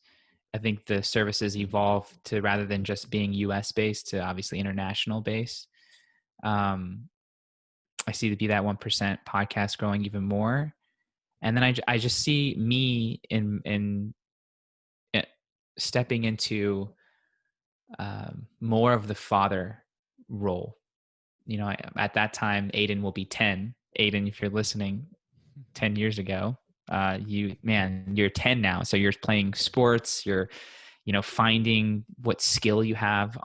I think the services evolve to, rather than just being US based, to obviously international based. I see the Be That 1% podcast growing even more. And then I just see me in stepping into more of the father role. At that time, Aiden will be 10. Aiden, if you're listening 10 years ago, you're 10 now. So you're playing sports, you're, finding what skill you have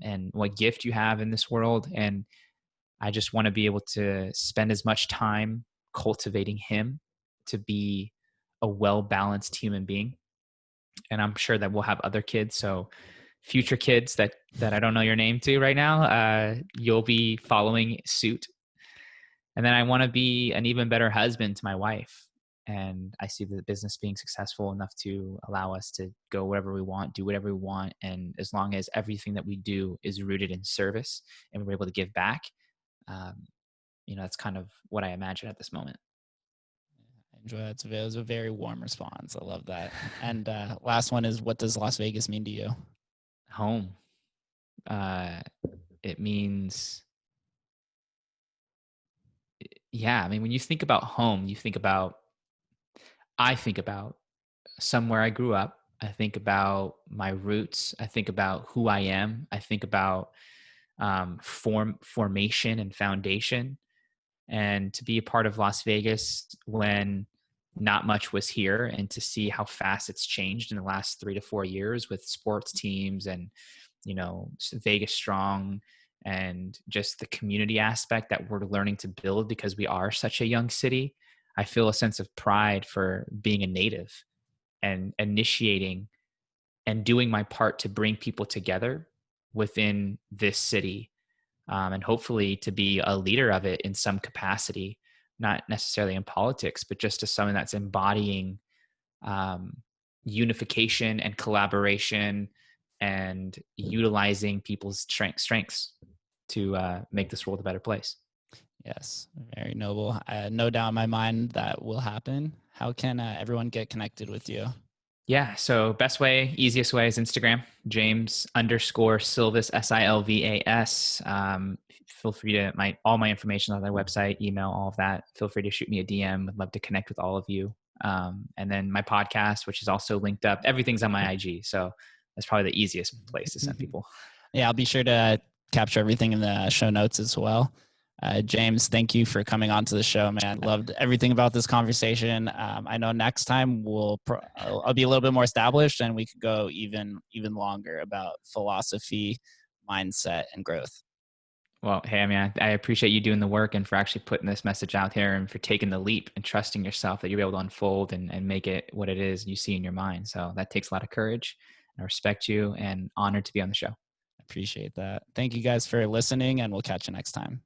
and what gift you have in this world. And I just want to be able to spend as much time cultivating him to be a well-balanced human being. And I'm sure that we'll have other kids. So future kids that I don't know your name to right now, you'll be following suit. And then I want to be an even better husband to my wife. And I see the business being successful enough to allow us to go wherever we want, do whatever we want. And as long as everything that we do is rooted in service and we're able to give back, that's kind of what I imagine at this moment. I enjoy that. It was a very warm response. I love that. And last one is, what does Las Vegas mean to you? Home. It means, when you think about home, I think about somewhere I grew up. I think about my roots. I think about who I am. I think about formation and foundation. And to be a part of Las Vegas when not much was here, and to see how fast it's changed in the last 3 to 4 years with sports teams and, Vegas Strong, and just the community aspect that we're learning to build because we are such a young city. I feel a sense of pride for being a native and initiating and doing my part to bring people together within this city, and hopefully to be a leader of it in some capacity, not necessarily in politics, but just as someone that's embodying unification and collaboration and utilizing people's strengths. to make this world a better place. Yes, very noble. No doubt in my mind that will happen. How can everyone get connected with you? Yeah. So best way, easiest way is Instagram, James_Silvas, Silvas. Feel free to all my information on their website, email, all of that. Feel free to shoot me a DM. I'd love to connect with all of you. And then my podcast, which is also linked up. Everything's on my IG. So that's probably the easiest place to send people. Yeah, I'll be sure to capture everything in the show notes as well. James, thank you for coming on to the show, man. Loved everything about this conversation. I know next time I'll be a little bit more established, and we could go even longer about philosophy, mindset, and growth. Well, hey, I mean, I appreciate you doing the work and for actually putting this message out there and for taking the leap and trusting yourself that you'll be able to unfold and make it what it is you see in your mind. So that takes a lot of courage. I respect you and honored to be on the show. Appreciate that. Thank you guys for listening, and we'll catch you next time.